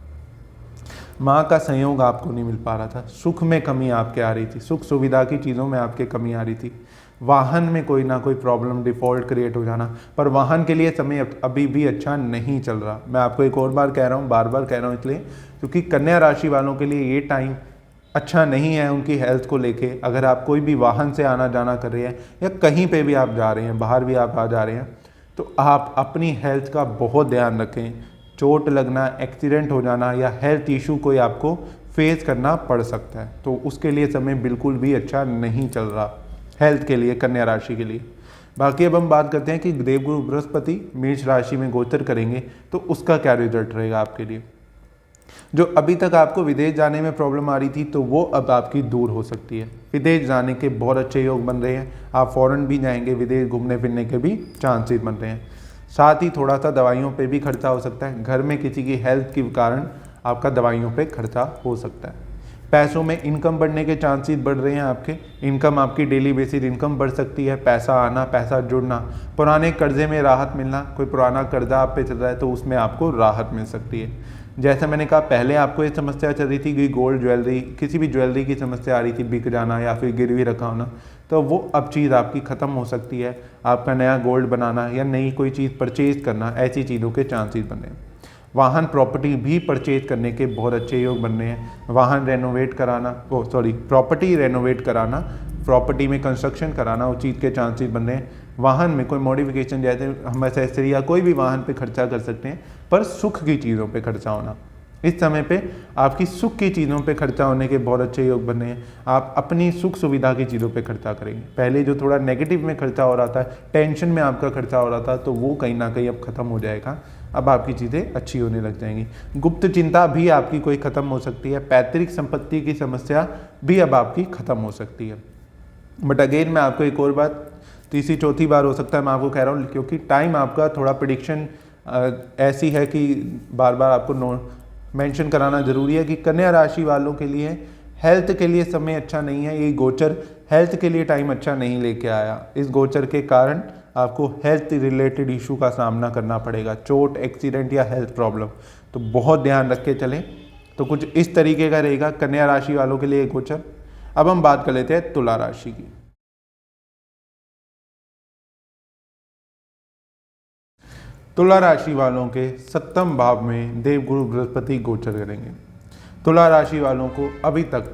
[SPEAKER 1] माँ का संयोग आपको नहीं मिल पा रहा था, सुख में कमी आपके आ रही थी, सुख सुविधा की चीज़ों में आपके कमी आ रही थी, वाहन में कोई ना कोई प्रॉब्लम डिफ़ॉल्ट क्रिएट हो जाना। पर वाहन के लिए समय अभी भी अच्छा नहीं चल रहा। मैं आपको एक और बार कह रहा हूँ, बार बार कह रहा हूँ इसलिए क्योंकि कन्या राशि वालों के लिए ये टाइम अच्छा नहीं है उनकी हेल्थ को लेके। अगर आप कोई भी वाहन से आना जाना कर रहे हैं या कहीं पे भी आप जा रहे हैं, बाहर भी आप आ जा रहे हैं, तो आप अपनी हेल्थ का बहुत ध्यान रखें। चोट लगना, एक्सीडेंट हो जाना या हेल्थ इशू कोई आपको फेस करना पड़ सकता है, तो उसके लिए समय बिल्कुल भी अच्छा नहीं चल रहा हेल्थ के लिए, कन्या राशि के लिए। बाकी अब हम बात करते हैं कि देवगुरु बृहस्पति मेष राशि में गोचर करेंगे तो उसका क्या रिजल्ट रहेगा आपके लिए। जो अभी तक आपको विदेश जाने में प्रॉब्लम आ रही थी तो वो अब आपकी दूर हो सकती है। विदेश जाने के बहुत अच्छे योग बन रहे हैं, आप फॉरेन भी जाएंगे, विदेश घूमने फिरने के भी चांसेस बन रहे हैं। साथ ही थोड़ा सा दवाइयों पे भी खर्चा हो सकता है, घर में किसी की हेल्थ के कारण आपका दवाइयों पे खर्चा हो सकता है। पैसों में इनकम बढ़ने के चांसेस बढ़ रहे हैं आपके, इनकम आपकी डेली बेसिस इनकम बढ़ सकती है, पैसा आना, पैसा जुड़ना, पुराने कर्जे में राहत मिलना, कोई पुराना कर्जा आप पे चल रहा है तो उसमें आपको राहत मिल सकती है। जैसे मैंने कहा पहले आपको ये समस्या चल रही थी कि गोल्ड ज्वेलरी, किसी भी ज्वेलरी की समस्या आ रही थी, बिक जाना या फिर गिरवी रखा होना, तो वो अब चीज़ आपकी ख़त्म हो सकती है। आपका नया गोल्ड बनाना या नई कोई चीज़ परचेज करना, ऐसी चीज़ों के चांसेस बने हैं। वाहन प्रॉपर्टी भी परचेज करने के बहुत अच्छे योग बन रहे हैं। वाहन रेनोवेट कराना, प्रॉपर्टी रेनोवेट कराना, प्रॉपर्टी में कंस्ट्रक्शन कराना, उस चीज़ के चांसेस बन रहे हैं। वाहन में कोई मॉडिफिकेशन, जैसे हम एक्सेसरी या कोई भी वाहन पे खर्चा कर सकते हैं, पर सुख की चीज़ों पे खर्चा होना, इस समय पे आपकी सुख की चीज़ों पे खर्चा होने के बहुत अच्छे योग बने हैं। आप अपनी सुख सुविधा की चीज़ों पे खर्चा करेंगे। पहले जो थोड़ा नेगेटिव में खर्चा हो रहा था, टेंशन में आपका खर्चा हो रहा था, तो वो कहीं ना कहीं अब ख़त्म हो जाएगा। अब आपकी चीज़ें अच्छी होने लग जाएंगी। गुप्त चिंता भी आपकी कोई ख़त्म हो सकती है। पैतृक संपत्ति की समस्या भी अब आपकी ख़त्म हो सकती है। बट अगेन मैं आपको एक और बात, तीसरी चौथी बार हो सकता है मैं आपको कह रहा हूँ, क्योंकि टाइम आपका थोड़ा प्रिडिक्शन ऐसी है कि बार बार आपको मेंशन कराना ज़रूरी है कि कन्या राशि वालों के लिए हेल्थ के लिए समय अच्छा नहीं है। ये गोचर हेल्थ के लिए टाइम अच्छा नहीं लेके आया। इस गोचर के कारण आपको हेल्थ रिलेटेड इशू का सामना करना पड़ेगा, चोट, एक्सीडेंट या हेल्थ प्रॉब्लम, तो बहुत ध्यान रख के चलें। तो कुछ इस तरीके का रहेगा कन्या राशि वालों के लिए गोचर। अब हम बात कर लेते हैं तुला राशि की। तुला राशि वालों के 7वें भाव में देवगुरु बृहस्पति गोचर करेंगे। तुला राशि वालों को अभी तक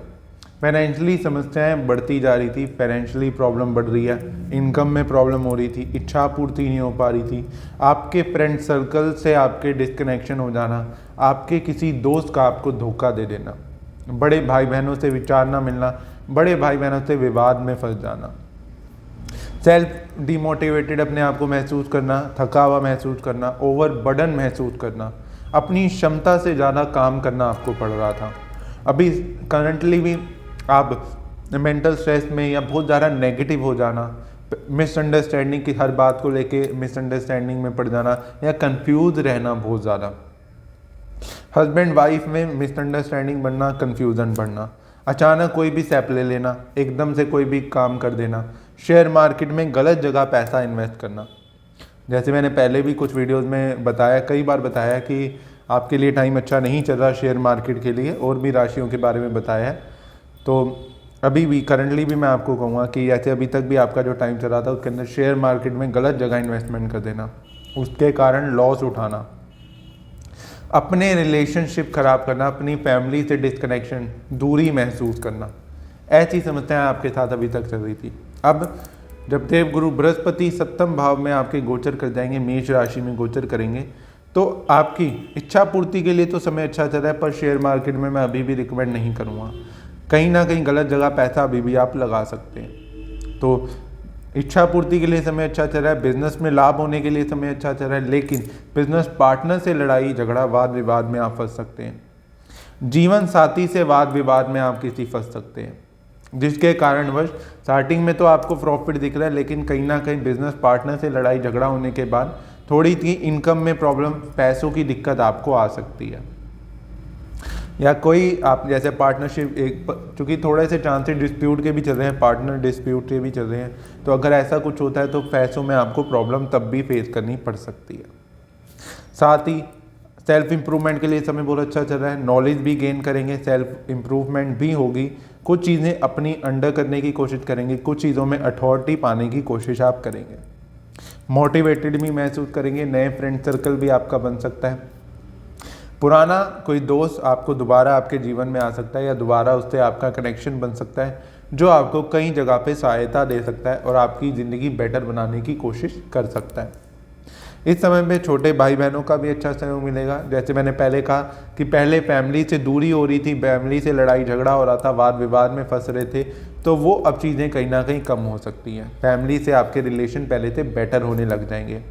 [SPEAKER 1] फाइनेंशियली समस्याएं बढ़ती जा रही थी, फाइनेंशियली प्रॉब्लम बढ़ रही है, इनकम में प्रॉब्लम हो रही थी, इच्छा पूर्ति नहीं हो पा रही थी, आपके फ्रेंड सर्कल से आपके डिस्कनेक्शन हो जाना, आपके किसी दोस्त का आपको धोखा दे देना, बड़े भाई बहनों से विचार ना मिलना, बड़े भाई बहनों से विवाद में फंस जाना, सेल्फ डिमोटिवेटेड अपने आप को महसूस करना, थका हुआ महसूस करना, ओवर बर्डन महसूस करना, अपनी क्षमता से ज़्यादा काम करना आपको पड़ रहा था। अभी करंटली भी आप मेंटल स्ट्रेस में या बहुत ज़्यादा नेगेटिव हो जाना, मिसअंडरस्टैंडिंग की हर बात को लेके मिसअंडरस्टैंडिंग में पड़ जाना या कंफ्यूज रहना बहुत ज़्यादा, हस्बैंड वाइफ में मिसअंडरस्टैंडिंग बढ़ना, कंफ्यूजन बढ़ना, अचानक कोई भी स्टेप ले लेना, एकदम से कोई भी काम कर देना, शेयर मार्केट में गलत जगह पैसा इन्वेस्ट करना। जैसे मैंने पहले भी कुछ वीडियोस में बताया, कई बार बताया कि आपके लिए टाइम अच्छा नहीं चल रहा शेयर मार्केट के लिए, और भी राशियों के बारे में बताया है। तो अभी भी करंटली भी मैं आपको कहूँगा कि जैसे अभी तक भी आपका जो टाइम चल रहा था उसके अंदर शेयर मार्केट में गलत जगह इन्वेस्टमेंट कर देना, उसके कारण लॉस उठाना, अपने रिलेशनशिप खराब करना, अपनी फैमिली से डिस्कनेक्शन, दूरी महसूस करना, ऐसी समस्याएं आपके साथ अभी तक चल रही थी। अब जब देवगुरु बृहस्पति 7वें भाव में आपके गोचर कर जाएंगे, मेष राशि में गोचर करेंगे, तो आपकी इच्छा पूर्ति के लिए तो समय अच्छा चल रहा है, पर शेयर मार्केट में मैं अभी भी रिकमेंड नहीं करूँगा। कहीं ना कहीं गलत जगह पैसा अभी भी आप लगा सकते हैं। तो इच्छा पूर्ति के लिए समय अच्छा चल रहा है, बिजनेस में लाभ होने के लिए समय अच्छा चल रहा है, लेकिन बिजनेस पार्टनर से लड़ाई झगड़ा वाद विवाद में आप फंस सकते हैं। जीवन साथी से वाद विवाद में आप किसी फंस सकते हैं, जिसके कारणवश स्टार्टिंग में तो आपको प्रॉफिट दिख रहा है, लेकिन कहीं ना कहीं बिजनेस पार्टनर से लड़ाई झगड़ा होने के बाद थोड़ी सी इनकम में प्रॉब्लम, पैसों की दिक्कत आपको आ सकती है। या कोई आप जैसे पार्टनरशिप, एक चूँकि थोड़े से चांसेस डिस्प्यूट के भी चल रहे हैं, पार्टनर डिस्प्यूट के भी चल रहे हैं, तो अगर ऐसा कुछ होता है तो पैसों में आपको प्रॉब्लम तब भी फेस करनी पड़ सकती है। साथ ही सेल्फ इम्प्रूवमेंट के लिए समय बहुत अच्छा चल रहा है, नॉलेज भी गेन करेंगे, सेल्फ इम्प्रूवमेंट भी होगी, कुछ चीज़ें अपनी अंडर करने की कोशिश करेंगे, कुछ चीज़ों में अथॉरिटी पाने की कोशिश आप करेंगे, मोटिवेटेड भी महसूस करेंगे, नए फ्रेंड सर्कल भी आपका बन सकता है, पुराना कोई दोस्त आपको दोबारा आपके जीवन में आ सकता है या दोबारा उससे आपका कनेक्शन बन सकता है, जो आपको कई जगह पे सहायता दे सकता है और आपकी ज़िंदगी बेटर बनाने की कोशिश कर सकता है। इस समय में छोटे भाई बहनों का भी अच्छा सहयोग मिलेगा। जैसे मैंने पहले कहा कि पहले फैमिली से दूरी हो रही थी, फैमिली से लड़ाई झगड़ा हो रहा था, वाद विवाद में फंस रहे थे, तो वो अब चीज़ें कहीं ना कहीं कम हो सकती हैं। फैमिली से आपके रिलेशन पहले से बेटर होने लग जाएंगे।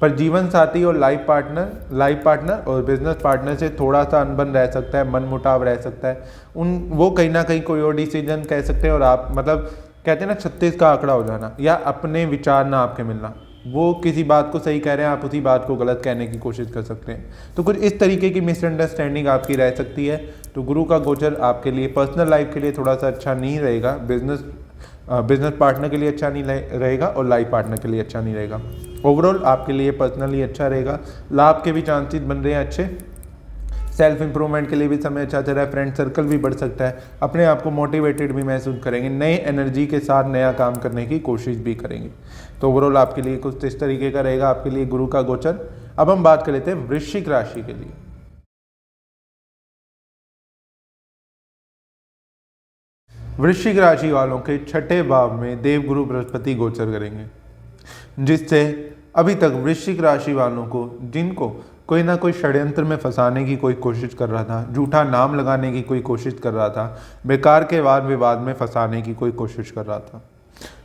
[SPEAKER 1] पर जीवन साथी और लाइफ पार्टनर और बिजनेस पार्टनर से थोड़ा सा अनबन रह सकता है, मन मुटाव रह सकता है, वो कहीं ना कहीं कोई और डिसीजन कह सकते हैं और आप मतलब कहते हैं ना 36 का आंकड़ा हो जाना, या अपने विचार ना आपके मिलना, वो किसी बात को सही कह रहे हैं, आप उसी बात को गलत कहने की कोशिश कर सकते हैं। तो कुछ इस तरीके की मिसअंडरस्टैंडिंग आपकी रह सकती है। तो गुरु का गोचर आपके लिए पर्सनल लाइफ के लिए थोड़ा सा अच्छा नहीं रहेगा, बिजनेस पार्टनर के लिए अच्छा नहीं रहेगा और लाइफ पार्टनर के लिए अच्छा नहीं रहेगा। ओवरऑल आपके लिए पर्सनली अच्छा रहेगा, लाभ के भी चांसेस बन रहे हैं अच्छे, सेल्फ इंप्रूवमेंट के लिए भी समय अच्छा चल रहा है, फ्रेंड सर्कल भी बढ़ सकता है, अपने आप को मोटिवेटेड भी महसूस करेंगे, नई एनर्जी के साथ नया काम करने की कोशिश भी करेंगे। तो ओवरऑल आपके लिए कुछ इस तरीके का रहेगा आपके लिए गुरु का गोचर। अब हम बात कर लेते हैं वृश्चिक राशि के लिए। वृश्चिक राशि वालों के छठे भाव में देवगुरु बृहस्पति गोचर करेंगे, जिससे अभी तक वृश्चिक राशि वालों को, जिनको कोई ना कोई षड्यंत्र में फंसाने की कोई कोशिश कर रहा था, झूठा नाम लगाने की कोई कोशिश कर रहा था, बेकार के वाद विवाद में फंसाने की कोई कोशिश कर रहा था,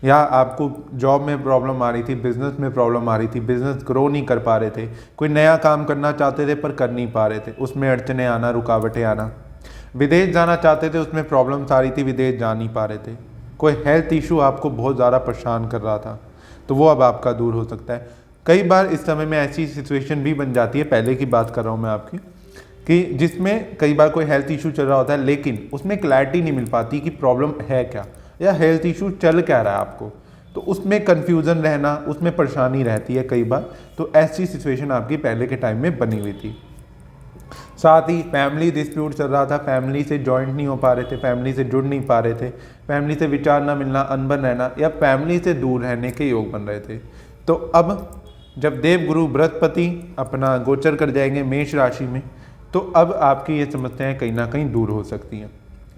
[SPEAKER 1] या आपको जॉब में प्रॉब्लम आ रही थी, बिजनेस में प्रॉब्लम आ रही थी, बिजनेस ग्रो नहीं कर पा रहे थे, कोई नया काम करना चाहते थे पर कर नहीं पा रहे थे, उसमें अड़चने आना, रुकावटें आना, विदेश जाना चाहते थे, उसमें प्रॉब्लम्स आ रही थी, विदेश जा नहीं पा रहे थे, कोई हेल्थ इशू आपको बहुत ज़्यादा परेशान कर रहा था, तो वो अब आपका दूर हो सकता है। कई बार इस समय में ऐसी सिचुएशन भी बन जाती है, पहले की बात कर रहा हूँ मैं आपकी, कि जिसमें कई बार कोई हेल्थ इशू चल रहा होता है लेकिन उसमें क्लैरिटी नहीं मिल पाती कि प्रॉब्लम है क्या या हेल्थ इशू चल क्या रहा है आपको, तो उसमें कन्फ्यूज़न रहना, उसमें परेशानी रहती है कई बार। तो ऐसी सिचुएशन आपकी पहले के टाइम में बनी हुई थी। साथ ही फैमिली डिस्प्यूट चल रहा था, फैमिली से जॉइंट नहीं हो पा रहे थे, फैमिली से जुड़ नहीं पा रहे थे, फैमिली से विचार ना मिलना, अनबन रहना, या फैमिली से दूर रहने के योग बन रहे थे। तो अब जब देवगुरु बृहस्पति अपना गोचर कर जाएंगे मेष राशि में, तो अब आपकी ये समस्याएं कहीं ना कहीं दूर हो सकती हैं।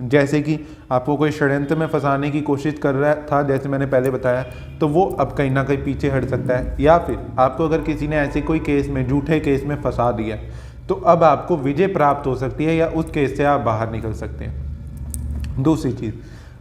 [SPEAKER 1] जैसे कि आपको कोई षड्यंत्र में फंसाने की कोशिश कर रहा था, जैसे मैंने पहले बताया, तो वो अब कहीं ना कहीं पीछे हट सकता है, या फिर आपको अगर किसी ने ऐसे कोई केस में, झूठे केस में फंसा दिया, तो अब आपको विजय प्राप्त हो सकती है या उस केस से आप बाहर निकल सकते हैं। दूसरी चीज़,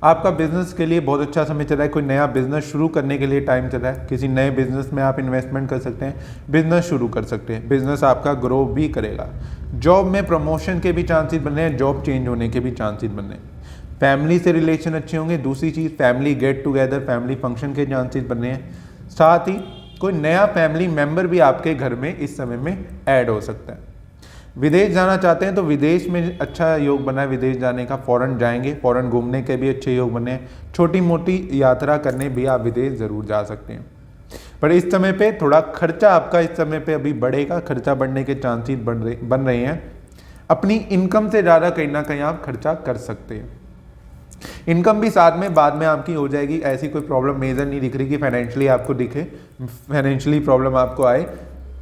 [SPEAKER 1] आपका बिजनेस के लिए बहुत अच्छा समय चल रहा है, कोई नया बिजनेस शुरू करने के लिए टाइम चल रहा है, किसी नए बिजनेस में आप इन्वेस्टमेंट कर सकते हैं, बिजनेस शुरू कर सकते हैं, बिजनेस आपका ग्रो भी करेगा। जॉब में प्रमोशन के भी चांसेस बन रहे हैं, जॉब चेंज होने के भी चांसेस बन रहे हैं। फैमिली से रिलेशन अच्छे होंगे। दूसरी चीज़, family get together, family function के चांसेस बन रहे हैं। साथ ही कोई नया फैमिली मेम्बर भी आपके घर में इस समय में ऐड हो सकता है। विदेश जाना चाहते हैं तो विदेश में अच्छा योग बना है, विदेश जाने का, फॉरेन जाएंगे, फॉरेन घूमने के भी अच्छे योग बने हैं। छोटी मोटी यात्रा करने भी आप विदेश ज़रूर जा सकते हैं। पर इस समय पे थोड़ा खर्चा आपका इस समय पे अभी बढ़ेगा, खर्चा बढ़ने के चांसेस बन रहे हैं। अपनी इनकम से ज़्यादा कहीं ना कहीं आप खर्चा कर सकते हैं। इनकम भी साथ में बाद में आपकी हो जाएगी, ऐसी कोई प्रॉब्लम मेजर नहीं दिख रही कि फाइनेंशियली आपको दिखे, फाइनेंशियली प्रॉब्लम आपको आए।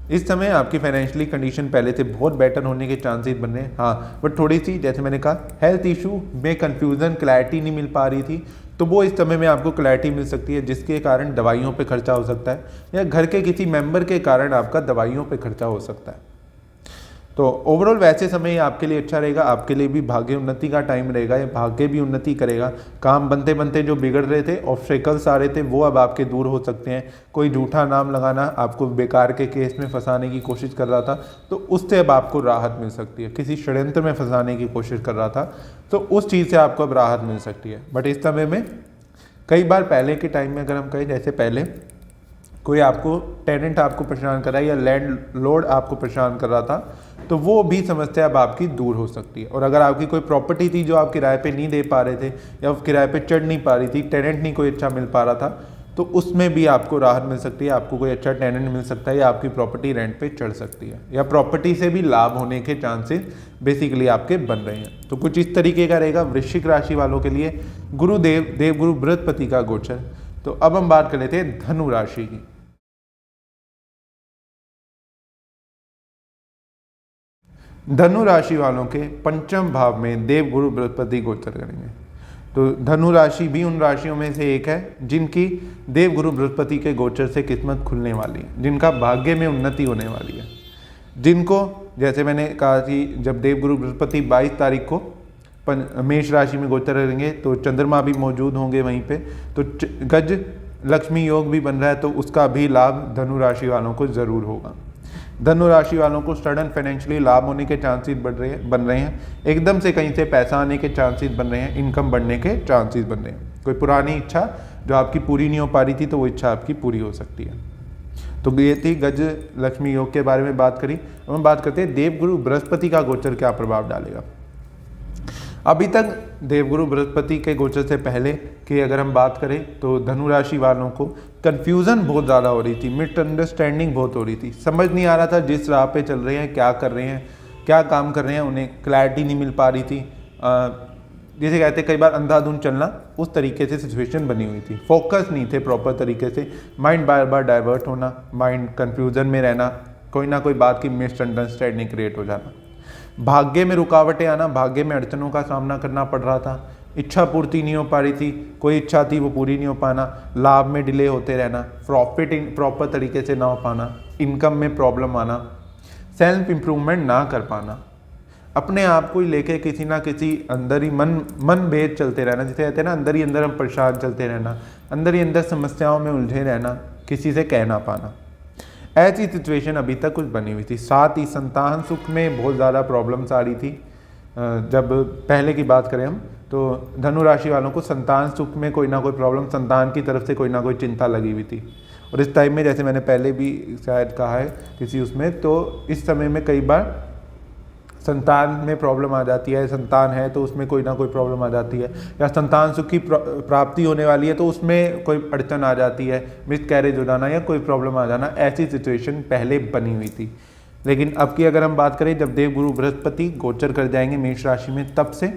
[SPEAKER 1] इस समय आपकी फाइनेंशियली कंडीशन पहले से बहुत बेटर होने के चांसेस बन रहे हैं। हाँ, बट थोड़ी सी, जैसे मैंने कहा, हेल्थ इशू में कंफ्यूजन, क्लैरिटी नहीं मिल पा रही थी, तो वो इस समय में आपको क्लैरिटी मिल सकती है, जिसके कारण दवाइयों पे खर्चा हो सकता है, या घर के किसी मेंबर के कारण आपका दवाइयों पे खर्चा हो सकता है। तो ओवरऑल वैसे समय आपके लिए अच्छा रहेगा, आपके लिए भी भाग्य उन्नति का टाइम रहेगा, ये भाग्य भी उन्नति करेगा। काम बनते बनते जो बिगड़ रहे थे, ऑब्स्टेकल्स आ रहे थे, वो अब आपके दूर हो सकते हैं। कोई झूठा नाम लगाना, आपको बेकार के केस में फंसाने की कोशिश कर रहा था, तो उससे अब आपको राहत मिल सकती है। किसी षड्यंत्र में फंसाने की कोशिश कर रहा था, तो उस चीज़ से आपको अब राहत मिल सकती है। बट इस समय में कई बार पहले के टाइम में अगर हम कहें, जैसे पहले कोई आपको टेनेंट आपको परेशान कर रहा है या लैंडलॉर्ड आपको परेशान कर रहा था, तो वो भी समस्या अब आपकी दूर हो सकती है। और अगर आपकी कोई प्रॉपर्टी थी जो आप किराए पे नहीं दे पा रहे थे, या किराए पे चढ़ नहीं पा रही थी, टेनेंट नहीं कोई अच्छा मिल पा रहा था, तो उसमें भी आपको राहत मिल सकती है, आपको कोई अच्छा टेनेंट मिल सकता है, या आपकी प्रॉपर्टी रेंट पे चढ़ सकती है, या प्रॉपर्टी से भी लाभ होने के चांसेस बेसिकली आपके बन रहे हैं। तो कुछ इस तरीके का रहेगा वृश्चिक राशि वालों के लिए देवगुरु बृहस्पति का गोचर। तो अब हम बात कर लेते हैं धनु राशि की। धनु राशि वालों के पंचम भाव में देवगुरु बृहस्पति गोचर करेंगे। तो धनु राशि भी उन राशियों में से एक है जिनकी देवगुरु बृहस्पति के गोचर से किस्मत खुलने वाली है, जिनका भाग्य में उन्नति होने वाली है, जिनको, जैसे मैंने कहा कि जब देवगुरु बृहस्पति 22 तारीख को मेष राशि में गोचर करेंगे, तो चंद्रमा भी मौजूद होंगे वहीं पे, तो गज लक्ष्मी योग भी बन रहा है, तो उसका भी लाभ धनु राशि वालों को ज़रूर होगा। धनु राशि वालों को सडन फाइनेंशियली लाभ होने के चांसेस बन रहे हैं, एकदम से कहीं से पैसा आने के चांसेस बन रहे हैं, इनकम बढ़ने के चांसेस बन रहे हैं। कोई पुरानी इच्छा जो आपकी पूरी नहीं हो पा रही थी, तो वो इच्छा आपकी पूरी हो सकती है। तो ये थी गज लक्ष्मी योग के बारे में बात करी। अब हम बात करते हैं देवगुरु बृहस्पति का गोचर क्या प्रभाव डालेगा। अभी तक देवगुरु बृहस्पति के गोचर से पहले की अगर हम बात करें, तो धनु राशि वालों को कन्फ्यूज़न बहुत ज़्यादा हो रही थी, मिसअंडरस्टैंडिंग बहुत हो रही थी, समझ नहीं आ रहा था जिस राह पे चल रहे हैं क्या कर रहे हैं, क्या काम कर रहे हैं उन्हें क्लैरिटी नहीं मिल पा रही थी। जैसे कहते हैं कई बार अंधाधुंध चलना, उस तरीके से सिचुएशन बनी हुई थी। फोकस नहीं थे प्रॉपर तरीके से, माइंड बार बार डाइवर्ट होना, माइंड कंफ्यूजन में रहना, कोई ना कोई बात की मिसअंडरस्टैंडिंग क्रिएट हो जाना, भाग्य में रुकावटें आना, भाग्य में अड़चनों का सामना करना पड़ रहा था, इच्छा पूर्ति नहीं हो पा रही थी, कोई इच्छा थी वो पूरी नहीं हो पाना, लाभ में डिले होते रहना, प्रॉफिट प्रॉपर तरीके से ना हो पाना, इनकम में प्रॉब्लम आना, सेल्फ इम्प्रूवमेंट ना कर पाना, अपने आप को ही लेके किसी ना किसी अंदर ही मन भेद चलते रहना, जिसे कहते हैं ना अंदर ही अंदर हम परेशान चलते रहना, अंदर ही अंदर समस्याओं में उलझे रहना, किसी से कह ना पाना, ऐसी सिचुएशन अभी तक कुछ बनी हुई थी। साथ ही संतान सुख में बहुत ज़्यादा प्रॉब्लम्स आ रही थी। जब पहले की बात करें हम तो धनु राशि वालों को संतान सुख में कोई ना कोई प्रॉब्लम, संतान की तरफ से कोई ना कोई चिंता लगी हुई थी। और इस टाइम में जैसे मैंने पहले भी शायद कहा है किसी उसमें, तो इस समय में कई बार संतान में प्रॉब्लम आ जाती है, संतान है तो उसमें कोई ना कोई प्रॉब्लम आ जाती है, या संतान सुख की प्राप्ति होने वाली है तो उसमें कोई अड़चन आ जाती है, मिस कैरेज हो जाना या कोई प्रॉब्लम आ जाना, ऐसी सिचुएशन पहले बनी हुई थी। लेकिन अब की अगर हम बात करें, जब देवगुरु बृहस्पति गोचर कर जाएंगे मेष राशि में, तब से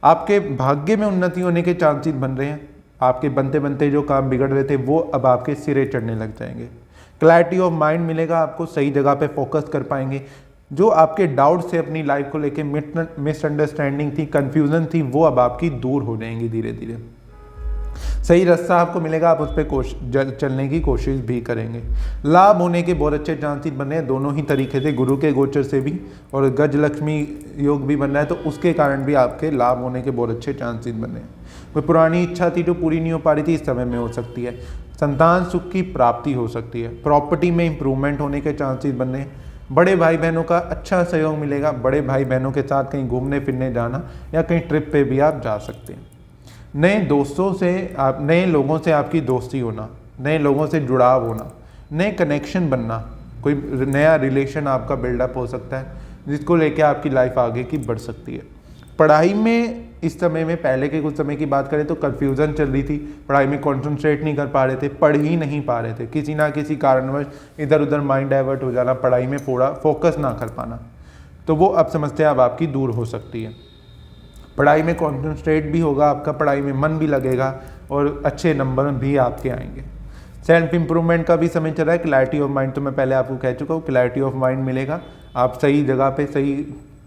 [SPEAKER 1] आपके भाग्य में उन्नति होने के चांसेस बन रहे हैं। आपके बनते बनते जो काम बिगड़ रहे थे वो अब आपके सिरे चढ़ने लग जाएंगे। क्लैरिटी ऑफ माइंड मिलेगा आपको, सही जगह पे फोकस कर पाएंगे। जो आपके डाउट थे अपनी लाइफ को लेके, मिसअंडरस्टैंडिंग थी, कंफ्यूजन थी, वो अब आपकी दूर हो जाएंगी धीरे धीरे। सही रास्ता आपको मिलेगा, आप उस पर चलने की कोशिश भी करेंगे। लाभ होने के बहुत अच्छे चांसेस बन रहे हैं दोनों ही तरीके से, गुरु के गोचर से भी और गज लक्ष्मी योग भी बन रहा है, तो उसके कारण भी आपके लाभ होने के बहुत अच्छे चांसेस बन रहे हैं। कोई पुरानी इच्छा थी जो पूरी नहीं हो पा रही थी, इस समय में हो सकती है। संतान सुख की प्राप्ति हो सकती है। प्रॉपर्टी में इंप्रूवमेंट होने के चांसेस बन रहे हैं। बड़े भाई बहनों का अच्छा सहयोग मिलेगा। बड़े भाई बहनों के साथ कहीं घूमने फिरने जाना या कहीं ट्रिप पे भी आप जा सकते हैं। नए दोस्तों से आप, नए लोगों से आपकी दोस्ती होना, नए लोगों से जुड़ाव होना, नए कनेक्शन बनना, कोई नया रिलेशन आपका बिल्डअप हो सकता है जिसको लेके आपकी लाइफ आगे की बढ़ सकती है। पढ़ाई में इस समय में, पहले के कुछ समय की बात करें तो कन्फ्यूज़न चल रही थी, पढ़ाई में कॉन्सेंट्रेट नहीं कर पा रहे थे, पढ़ ही नहीं पा रहे थे, किसी ना किसी कारणवश इधर उधर माइंड डाइवर्ट हो जाना, पढ़ाई में पूरा फोकस ना कर पाना, तो वो अब समस्या अब आपकी दूर हो सकती है। पढ़ाई में कॉन्सेंट्रेट भी होगा आपका, पढ़ाई में मन भी लगेगा और अच्छे नंबर भी आपके आएंगे। सेल्फ इंप्रूवमेंट का भी समय चल रहा है। क्लैरिटी ऑफ माइंड तो मैं पहले आपको कह चुका हूँ, क्लैरिटी ऑफ माइंड मिलेगा। आप सही जगह पे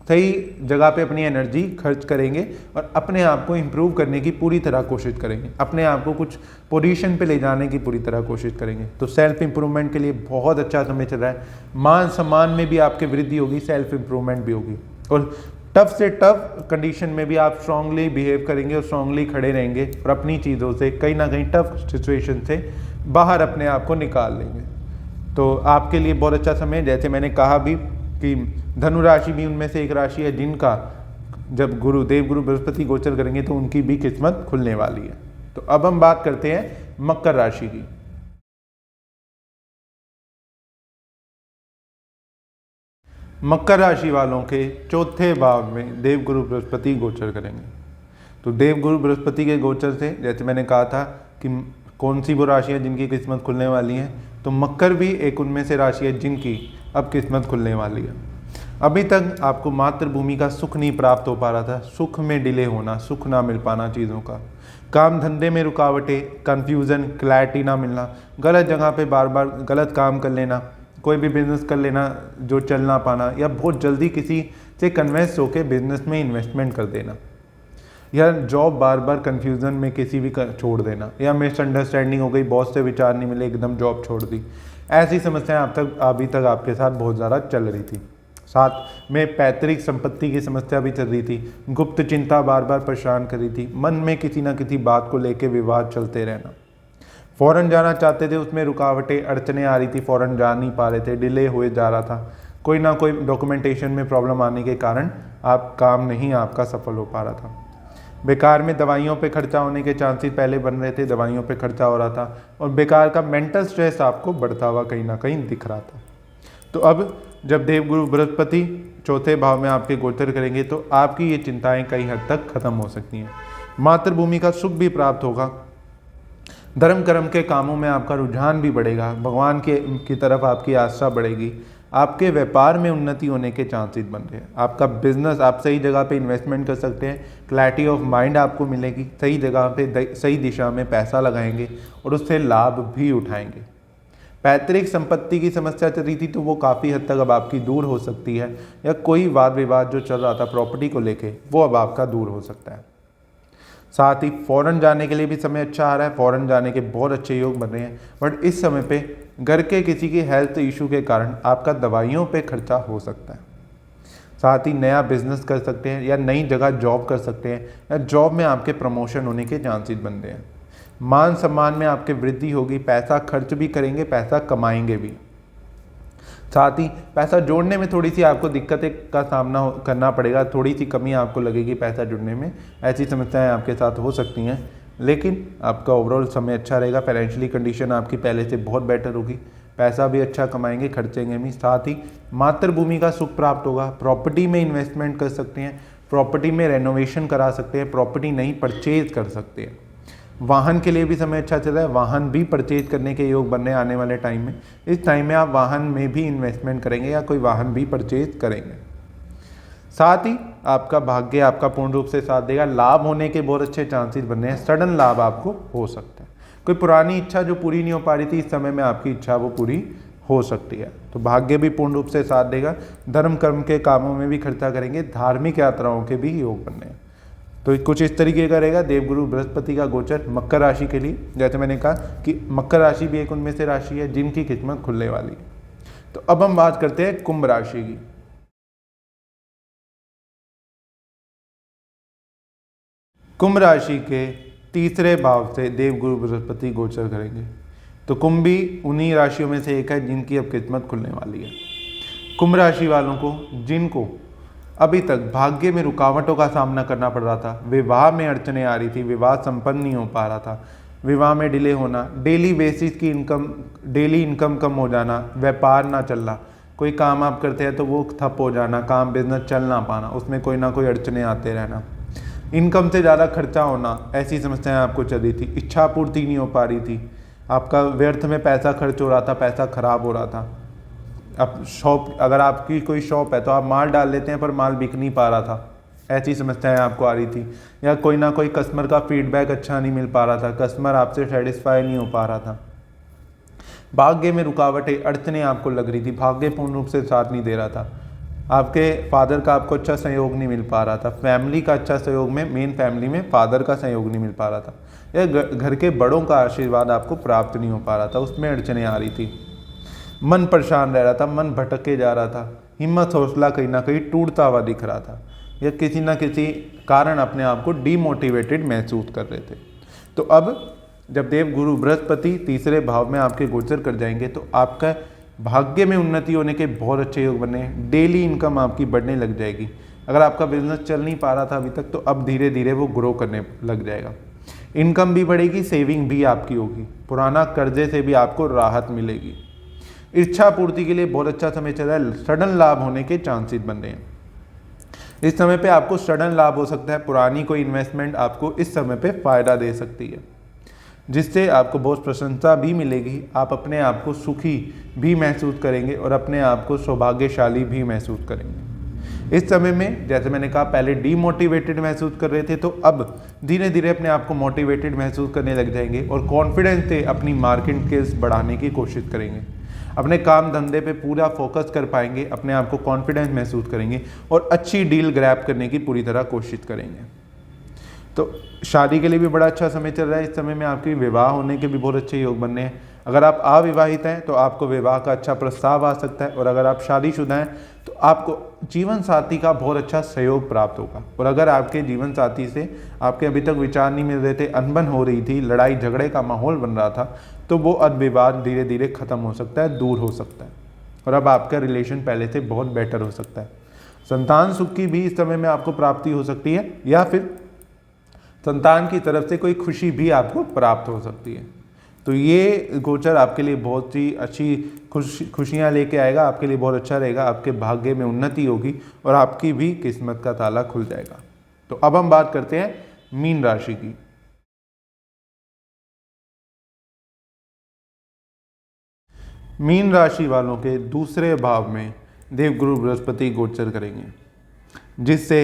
[SPEAKER 1] सही जगह पे अपनी एनर्जी खर्च करेंगे और अपने आप को इम्प्रूव करने की पूरी तरह कोशिश करेंगे, अपने आप को कुछ पोजीशन पे ले जाने की पूरी तरह कोशिश करेंगे। तो सेल्फ इंप्रूवमेंट के लिए बहुत अच्छा समय चल रहा है। मान सम्मान में भी आपके वृद्धि होगी, सेल्फ इंप्रूवमेंट भी होगी, और टफ से टफ कंडीशन में भी आप स्ट्रांगली बिहेव करेंगे और स्ट्रांगली खड़े रहेंगे और अपनी चीज़ों से, कहीं ना कहीं टफ सिचुएशन से बाहर अपने आप को निकाल लेंगे। तो आपके लिए बहुत अच्छा समय। जैसे मैंने कहा भी कि धनु राशि भी उनमें से एक राशि है जिनका जब देवगुरु बृहस्पति गोचर करेंगे तो उनकी भी किस्मत खुलने वाली है। तो अब हम बात करते हैं मकर राशि की। मकर राशि वालों के चौथे भाव में देवगुरु बृहस्पति गोचर करेंगे। तो देवगुरु बृहस्पति के गोचर से, जैसे मैंने कहा था कि कौन सी वो राशि है जिनकी किस्मत खुलने वाली है, तो मकर भी एक उनमें से राशि है जिनकी अब किस्मत खुलने वाली है। अभी तक आपको मातृभूमि का सुख नहीं प्राप्त हो पा रहा था, सुख में डिले होना, सुख ना मिल पाना चीज़ों का, काम धंधे में रुकावटें, कन्फ्यूज़न, क्लैरिटी ना मिलना, गलत जगह पे बार बार गलत काम कर लेना, कोई भी बिजनेस कर लेना जो चल ना पाना, या बहुत जल्दी किसी से कन्वेंस होकर बिजनेस में इन्वेस्टमेंट कर देना, या जॉब बार बार कन्फ्यूज़न में किसी भी छोड़ देना, या मिसअंडरस्टैंडिंग हो गई, बॉस से विचार नहीं मिले, एकदम जॉब छोड़ दी। ऐसी समस्याएं अभी तक आपके साथ बहुत ज़्यादा चल रही थी। साथ में पैतृक संपत्ति की समस्या भी चल रही थी, गुप्त चिंता बार बार परेशान कर रही थी, मन में किसी ना किसी बात को लेकर विवाद चलते रहना। फ़ौरन जाना चाहते थे, उसमें रुकावटें, अड़चनें आ रही थी, फ़ौरन जा नहीं पा रहे थे, डिले हुए जा रहा था, कोई ना कोई डॉक्यूमेंटेशन में प्रॉब्लम आने के कारण आप काम नहीं आपका सफल हो पा रहा था। बेकार में दवाइयों पे खर्चा होने के चांसेस पहले बन रहे थे, दवाइयों पे खर्चा हो रहा था, और बेकार का मेंटल स्ट्रेस आपको बढ़ता हुआ कहीं ना कहीं दिख रहा था। तो अब जब देवगुरु बृहस्पति चौथे भाव में आपके गोचर करेंगे तो आपकी ये चिंताएं कई हद तक खत्म हो सकती हैं। मातृभूमि का सुख भी प्राप्त होगा, धर्म कर्म के कामों में आपका रुझान भी बढ़ेगा, भगवान की तरफ आपकी आस्था बढ़ेगी, आपके व्यापार में उन्नति होने के चांसेस बन रहे हैं। आपका बिजनेस, आप सही जगह पे इन्वेस्टमेंट कर सकते हैं, क्लैरिटी ऑफ माइंड आपको मिलेगी, सही जगह पे सही दिशा में पैसा लगाएंगे और उससे लाभ भी उठाएंगे। पैतृक संपत्ति की समस्या चल रही थी तो वो काफ़ी हद तक अब आपकी दूर हो सकती है, या कोई वाद विवाद जो चल रहा था प्रॉपर्टी को लेके वो अब आपका दूर हो सकता है। साथ ही फॉरेन जाने के लिए भी समय अच्छा आ रहा है, फॉरेन जाने के बहुत अच्छे योग बन रहे हैं। बट इस समय पे घर के किसी की हेल्थ इशू के कारण आपका दवाइयों पे खर्चा हो सकता है। साथ ही नया बिजनेस कर सकते हैं या नई जगह जॉब कर सकते हैं, या जॉब में आपके प्रमोशन होने के चांसेस बन रहे हैं। मान सम्मान में आपके वृद्धि होगी, पैसा खर्च भी करेंगे, पैसा कमाएंगे भी। साथ ही पैसा जोड़ने में थोड़ी सी आपको दिक्कतें का सामना करना पड़ेगा, थोड़ी सी कमी आपको लगेगी पैसा जुड़ने में, ऐसी समस्याएं आपके साथ हो सकती हैं। लेकिन आपका ओवरऑल समय अच्छा रहेगा, फाइनेंशियली कंडीशन आपकी पहले से बहुत बेटर होगी, पैसा भी अच्छा कमाएंगे, खर्चेंगे भी। साथ ही मातृभूमि का सुख प्राप्त होगा, प्रॉपर्टी में इन्वेस्टमेंट कर सकते हैं, प्रॉपर्टी में रेनोवेशन करा सकते हैं, प्रॉपर्टी नई परचेज कर सकते हैं। वाहन के लिए भी समय अच्छा चल रहा है, वाहन भी परचेज करने के योग बनने आने वाले टाइम में। इस टाइम में आप वाहन में भी इन्वेस्टमेंट करेंगे या कोई वाहन भी परचेज करेंगे। साथ ही आपका भाग्य आपका पूर्ण रूप से साथ देगा, लाभ होने के बहुत अच्छे चांसेस बन रहे हैं, सडन लाभ आपको हो सकता है। कोई पुरानी इच्छा जो पूरी नहीं हो पा रही थी, इस समय में आपकी इच्छा वो पूरी हो सकती है। तो भाग्य भी पूर्ण रूप से साथ देगा, धर्म कर्म के कामों में भी खर्चा करेंगे, धार्मिक यात्राओं के भी योग बन रहे हैं। तो कुछ इस तरीके का रहेगा देवगुरु बृहस्पति का गोचर मकर राशि के लिए। जैसे मैंने कहा कि मकर राशि भी एक उनमें से राशि है जिनकी किस्मत खुलने वाली है। तो अब हम बात करते हैं कुंभ राशि की। कुंभ राशि के तीसरे भाव से देवगुरु बृहस्पति गोचर करेंगे। तो कुंभ भी उन्हीं राशियों में से एक है जिनकी अब किस्मत खुलने वाली है। कुंभ राशि वालों को, जिनको अभी तक भाग्य में रुकावटों का सामना करना पड़ रहा था, विवाह में अड़चने आ रही थी, विवाह संपन्न नहीं हो पा रहा था, विवाह में डिले होना, डेली बेसिस की इनकम, डेली इनकम कम हो जाना, व्यापार ना चलना, कोई काम आप करते हैं तो वो ठप हो जाना, काम बिजनेस चल ना पाना, उसमें कोई ना कोई अड़चने आते रहना, इनकम से ज़्यादा खर्चा होना, ऐसी समस्याएं आपको चल रही थी, इच्छा पूर्ति नहीं हो पा रही थी, आपका व्यर्थ में पैसा खर्च हो रहा था, पैसा खराब हो रहा था। अब शॉप, अगर आपकी कोई शॉप है तो आप माल डाल लेते हैं पर माल बिक नहीं पा रहा था, ऐसी समस्याएं आपको आ रही थी। या कोई ना कोई कस्टमर का फीडबैक अच्छा नहीं मिल पा रहा था, कस्टमर आपसे सेटिस्फाई नहीं हो पा रहा था। भाग्य में रुकावटें, अड़चनें आपको लग रही थी, भाग्य पूर्ण रूप से साथ नहीं दे रहा था, आपके फादर का आपको अच्छा सहयोग नहीं मिल पा रहा था, फैमिली का अच्छा सहयोग में, मेन फैमिली में फादर का सहयोग नहीं मिल पा रहा था, या घर के बड़ों का आशीर्वाद आपको प्राप्त नहीं हो पा रहा था, उसमें अड़चनें आ रही थी। मन परेशान रह रहा था, मन भटके जा रहा था, हिम्मत हौसला कहीं ना कहीं टूटता हुआ दिख रहा था, या किसी ना किसी कारण अपने आप को डीमोटिवेटेड महसूस कर रहे थे। तो अब जब देव गुरु बृहस्पति तीसरे भाव में आपके गोचर कर जाएंगे तो आपका भाग्य में उन्नति होने के बहुत अच्छे योग बने हैं, डेली इनकम आपकी बढ़ने लग जाएगी। अगर आपका बिजनेस चल नहीं पा रहा था अभी तक तो अब धीरे धीरे वो ग्रो करने लग जाएगा, इनकम भी बढ़ेगी, सेविंग भी आपकी होगी, पुराना कर्जे से भी आपको राहत मिलेगी। इच्छा पूर्ति के लिए बहुत अच्छा समय चल रहा है, सडन लाभ होने के चांसेस बन रहे हैं। इस समय पे आपको सडन लाभ हो सकता है, पुरानी कोई इन्वेस्टमेंट आपको इस समय पे फायदा दे सकती है, जिससे आपको बहुत प्रशंसा भी मिलेगी, आप अपने आप को सुखी भी महसूस करेंगे और अपने आप को सौभाग्यशाली भी महसूस करेंगे। इस समय में जैसे मैंने कहा पहले डीमोटिवेटेड महसूस कर रहे थे तो अब धीरे धीरे अपने आप को मोटिवेटेड महसूस करने लग जाएंगे और कॉन्फिडेंस से अपनी मार्केट स्किल्स बढ़ाने की कोशिश करेंगे, अपने काम धंधे पे पूरा फोकस कर पाएंगे, अपने आप को कॉन्फिडेंस महसूस करेंगे और अच्छी डील ग्रैब करने की पूरी तरह कोशिश करेंगे। तो शादी के लिए भी बड़ा अच्छा समय चल रहा है, इस समय में आपकी विवाह होने के भी बहुत अच्छे योग बनने हैं। अगर आप अविवाहित हैं तो आपको विवाह का अच्छा प्रस्ताव आ सकता है, और अगर आप शादीशुदा हैं तो आपको जीवन साथी का बहुत अच्छा सहयोग प्राप्त होगा। और अगर आपके जीवन साथी से आपके अभी तक विचार नहीं मिल रहे थे, अनबन हो रही थी, लड़ाई झगड़े का माहौल बन रहा था, तो वो विवाद धीरे धीरे खत्म हो सकता है, दूर हो सकता है, और अब आपका रिलेशन पहले से बहुत बेटर हो सकता है। संतान सुख की भी इस समय में आपको प्राप्ति हो सकती है, या फिर संतान की तरफ से कोई खुशी भी आपको प्राप्त हो सकती है। तो ये गोचर आपके लिए बहुत ही अच्छी खुशियाँ लेके आएगा, आपके लिए बहुत अच्छा रहेगा, आपके भाग्य में उन्नति होगी और आपकी भी किस्मत का ताला खुल जाएगा। तो अब हम बात करते हैं मीन राशि की। मीन राशि वालों के दूसरे भाव में देवगुरु बृहस्पति गोचर करेंगे, जिससे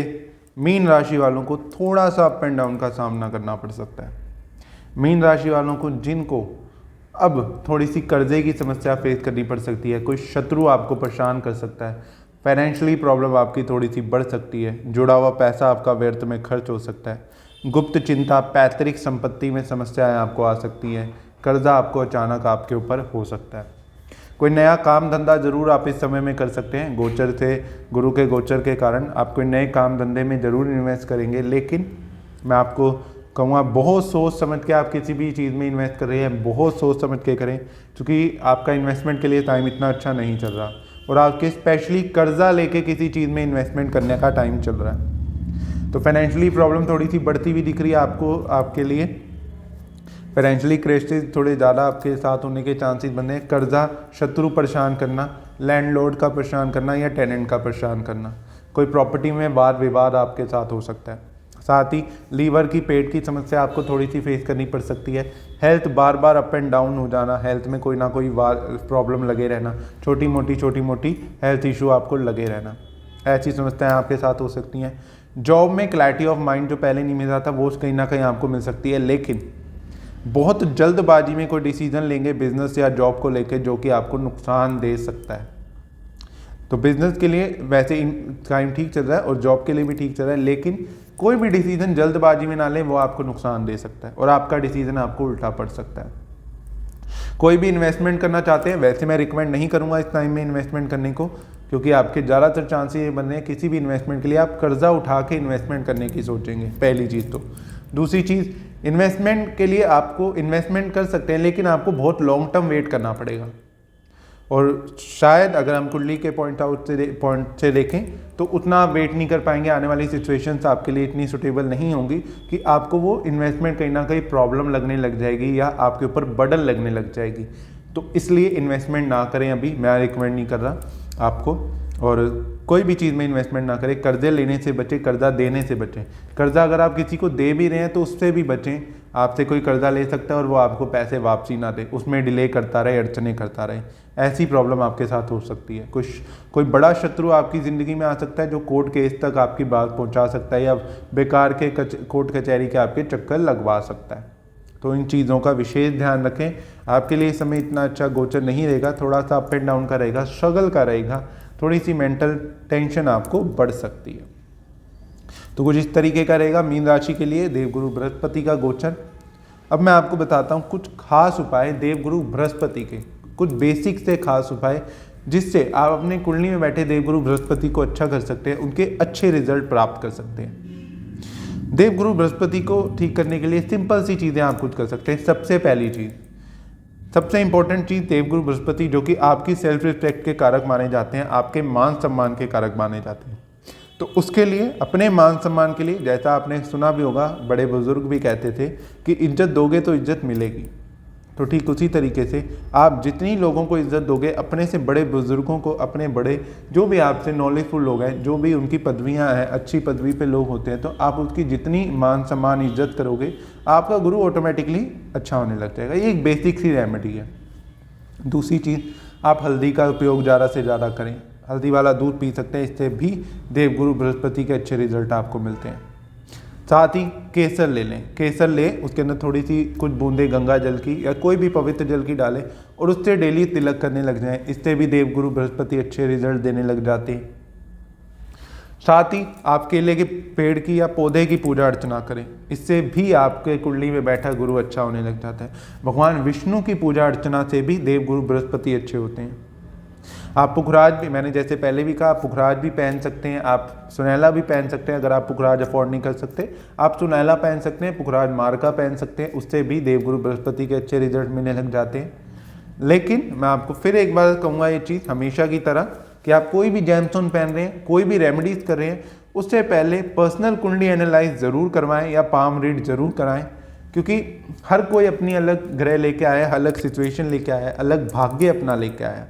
[SPEAKER 1] मीन राशि वालों को थोड़ा सा अप एंड डाउन का सामना करना पड़ सकता है। मीन राशि वालों को जिनको अब थोड़ी सी कर्जे की समस्या फेस करनी पड़ सकती है, कोई शत्रु आपको परेशान कर सकता है, फाइनेंशियली प्रॉब्लम आपकी थोड़ी सी बढ़ सकती है, जुड़ा हुआ पैसा आपका व्यर्थ में खर्च हो सकता है, गुप्त चिंता, पैतृक संपत्ति में समस्याएं आपको आ सकती हैं, कर्जा आपको अचानक आपके ऊपर हो सकता है। कोई नया काम धंधा जरूर आप इस समय में कर सकते हैं। गोचर से, गुरु के गोचर के कारण आप कोई नए काम धंधे में ज़रूर इन्वेस्ट करेंगे, लेकिन मैं आपको कहूँगा बहुत सोच समझ के आप किसी भी चीज़ में इन्वेस्ट कर रहे हैं, बहुत सोच समझ के करें, क्योंकि आपका इन्वेस्टमेंट के लिए टाइम इतना अच्छा नहीं चल रहा और आपके स्पेशली कर्जा लेके किसी चीज़ में इन्वेस्टमेंट करने का टाइम चल रहा है। तो फाइनेंशियली प्रॉब्लम थोड़ी सी बढ़ती हुई दिख रही है आपको, आपके लिए फाइनेंशियली क्राइसिस थोड़े ज़्यादा आपके साथ होने के चांसेस बने हैं। कर्जा, शत्रु परेशान करना, लैंडलॉर्ड का परेशान करना या टेनेंट का परेशान करना, कोई प्रॉपर्टी में वाद विवाद आपके साथ हो सकता है। साथ ही लीवर की, पेट की समस्या आपको थोड़ी सी फेस करनी पड़ सकती है। Health bar bar up and down हो जाना, हेल्थ में कोई ना कोई प्रॉब्लम लगे रहना, छोटी मोटी हेल्थ इशू आपको लगे रहना, ऐसी समस्याएं आपके साथ हो सकती हैं। जॉब में क्लैरिटी ऑफ माइंड जो पहले नहीं मिल रहा था वो कहीं ना कहीं आपको मिल सकती है, लेकिन बहुत जल्दबाजी में कोई डिसीजन लेंगे बिजनेस या जॉब को लेकर जो कि आपको नुकसान दे सकता है। तो बिजनेस के लिए वैसे टाइम ठीक चल रहा है और जॉब के लिए भी ठीक चल रहा है, लेकिन कोई भी डिसीजन जल्दबाजी में ना लें, वो आपको नुकसान दे सकता है और आपका डिसीजन आपको उल्टा पड़ सकता है। कोई भी इन्वेस्टमेंट करना चाहते हैं, वैसे मैं रिकमेंड नहीं करूंगा इस टाइम में इन्वेस्टमेंट करने को, क्योंकि आपके ज़्यादातर चांसेस ये बन रहे हैं किसी भी इन्वेस्टमेंट के लिए आप कर्जा उठा के इन्वेस्टमेंट करने की सोचेंगे, पहली चीज़ तो। दूसरी चीज़, इन्वेस्टमेंट के लिए आपको इन्वेस्टमेंट कर सकते हैं, लेकिन आपको बहुत लॉन्ग टर्म वेट करना पड़ेगा और शायद अगर हम कुंडली के पॉइंट से देखें तो उतना आप वेट नहीं कर पाएंगे। आने वाली सिचुएशंस आपके लिए इतनी सुटेबल नहीं होंगी कि आपको वो इन्वेस्टमेंट कहीं ना कहीं प्रॉब्लम लगने लग जाएगी या आपके ऊपर बर्डन लगने लग जाएगी। तो इसलिए इन्वेस्टमेंट ना करें, अभी मैं रिकमेंड नहीं कर रहा आपको, और कोई भी चीज़ में इन्वेस्टमेंट ना करें। कर्जे लेने से बचें, कर्जा देने से बचें। कर्जा अगर आप किसी को दे भी रहे हैं तो उससे भी बचें। आपसे कोई कर्जा ले सकता है और वो आपको पैसे वापसी ना दे, उसमें डिले करता रहे, अड़चने करता रहे, ऐसी प्रॉब्लम आपके साथ हो सकती है। कोई बड़ा शत्रु आपकी ज़िंदगी में आ सकता है जो कोर्ट केस तक आपकी बात पहुंचा सकता है या बेकार के कोर्ट कचहरी के आपके चक्कर लगवा सकता है। तो इन चीज़ों का विशेष ध्यान रखें। आपके लिए इस समय इतना अच्छा गोचर नहीं रहेगा, थोड़ा सा अप एंड डाउन का रहेगा, स्ट्रगल का रहेगा, थोड़ी सी मेंटल टेंशन आपको बढ़ सकती है। तो कुछ इस तरीके का रहेगा मीन राशि के लिए देवगुरु बृहस्पति का गोचर। अब मैं आपको बताता हूँ कुछ खास उपाय देवगुरु बृहस्पति के, कुछ बेसिक से खास उपाय जिससे आप अपने कुंडली में बैठे देवगुरु बृहस्पति को अच्छा कर सकते हैं, उनके अच्छे रिजल्ट प्राप्त कर सकते हैं। देवगुरु बृहस्पति को ठीक करने के लिए सिंपल सी चीज़ें आप खुद कर सकते हैं। सबसे पहली चीज़, सबसे इंपॉर्टेंट चीज़, देवगुरु बृहस्पति जो कि आपकी सेल्फ रिस्पेक्ट के कारक माने जाते हैं, आपके मान सम्मान के कारक माने जाते हैं। तो उसके लिए, अपने मान सम्मान के लिए, जैसा आपने सुना भी होगा, बड़े बुजुर्ग भी कहते थे कि इज्जत दोगे तो इज्जत मिलेगी। तो ठीक उसी तरीके से आप जितनी लोगों को इज्जत दोगे, अपने से बड़े बुजुर्गों को, अपने बड़े जो भी आपसे नॉलेजफुल लोग हैं, जो भी उनकी पदवियां हैं, अच्छी पदवी पे लोग होते हैं, तो आप उसकी जितनी मान सम्मान इज्जत करोगे, आपका गुरु ऑटोमेटिकली अच्छा होने लग जाएगा। ये एक बेसिक सी रेमेडी है। दूसरी चीज़, आप हल्दी का उपयोग ज़्यादा से ज़्यादा करें। हल्दी वाला दूध पी सकते हैं, इससे भी देवगुरु बृहस्पति के अच्छे रिजल्ट आपको मिलते हैं। साथ ही केसर ले लें, केसर ले, उसके अंदर थोड़ी सी कुछ बूंदे गंगा जल की या कोई भी पवित्र जल की डालें और उससे डेली तिलक करने लग जाएं। इससे भी देवगुरु बृहस्पति अच्छे रिजल्ट देने लग जाते हैं। साथ ही आप केले के पेड़ की या पौधे की पूजा अर्चना करें, इससे भी आपके कुंडली में बैठा गुरु अच्छा होने लग जाता है। भगवान विष्णु की पूजा अर्चना से भी देवगुरु बृहस्पति अच्छे होते हैं। आप पुखराज भी, मैंने जैसे पहले भी कहा, पुखराज भी पहन सकते हैं, आप सुनैला भी पहन सकते हैं। अगर आप पुखराज अफोर्ड नहीं कर सकते, आप सुनैला पहन सकते हैं, पुखराज मार्का पहन सकते हैं, उससे भी देवगुरु बृहस्पति के अच्छे रिजल्ट मिलने लग जाते हैं। लेकिन मैं आपको फिर एक बार कहूँगा ये चीज़ हमेशा की तरह कि आप कोई भी जेमस्टोन पहन रहे हैं, कोई भी रेमेडीज कर रहे हैं, उससे पहले पर्सनल कुंडली एनालाइज ज़रूर करवाएं या पाम रीड ज़रूर कराएं, क्योंकि हर कोई अपनी अलग ग्रह लेके आया, अलग सिचुएशन लेके आया, अलग भाग्य अपना लेके आया।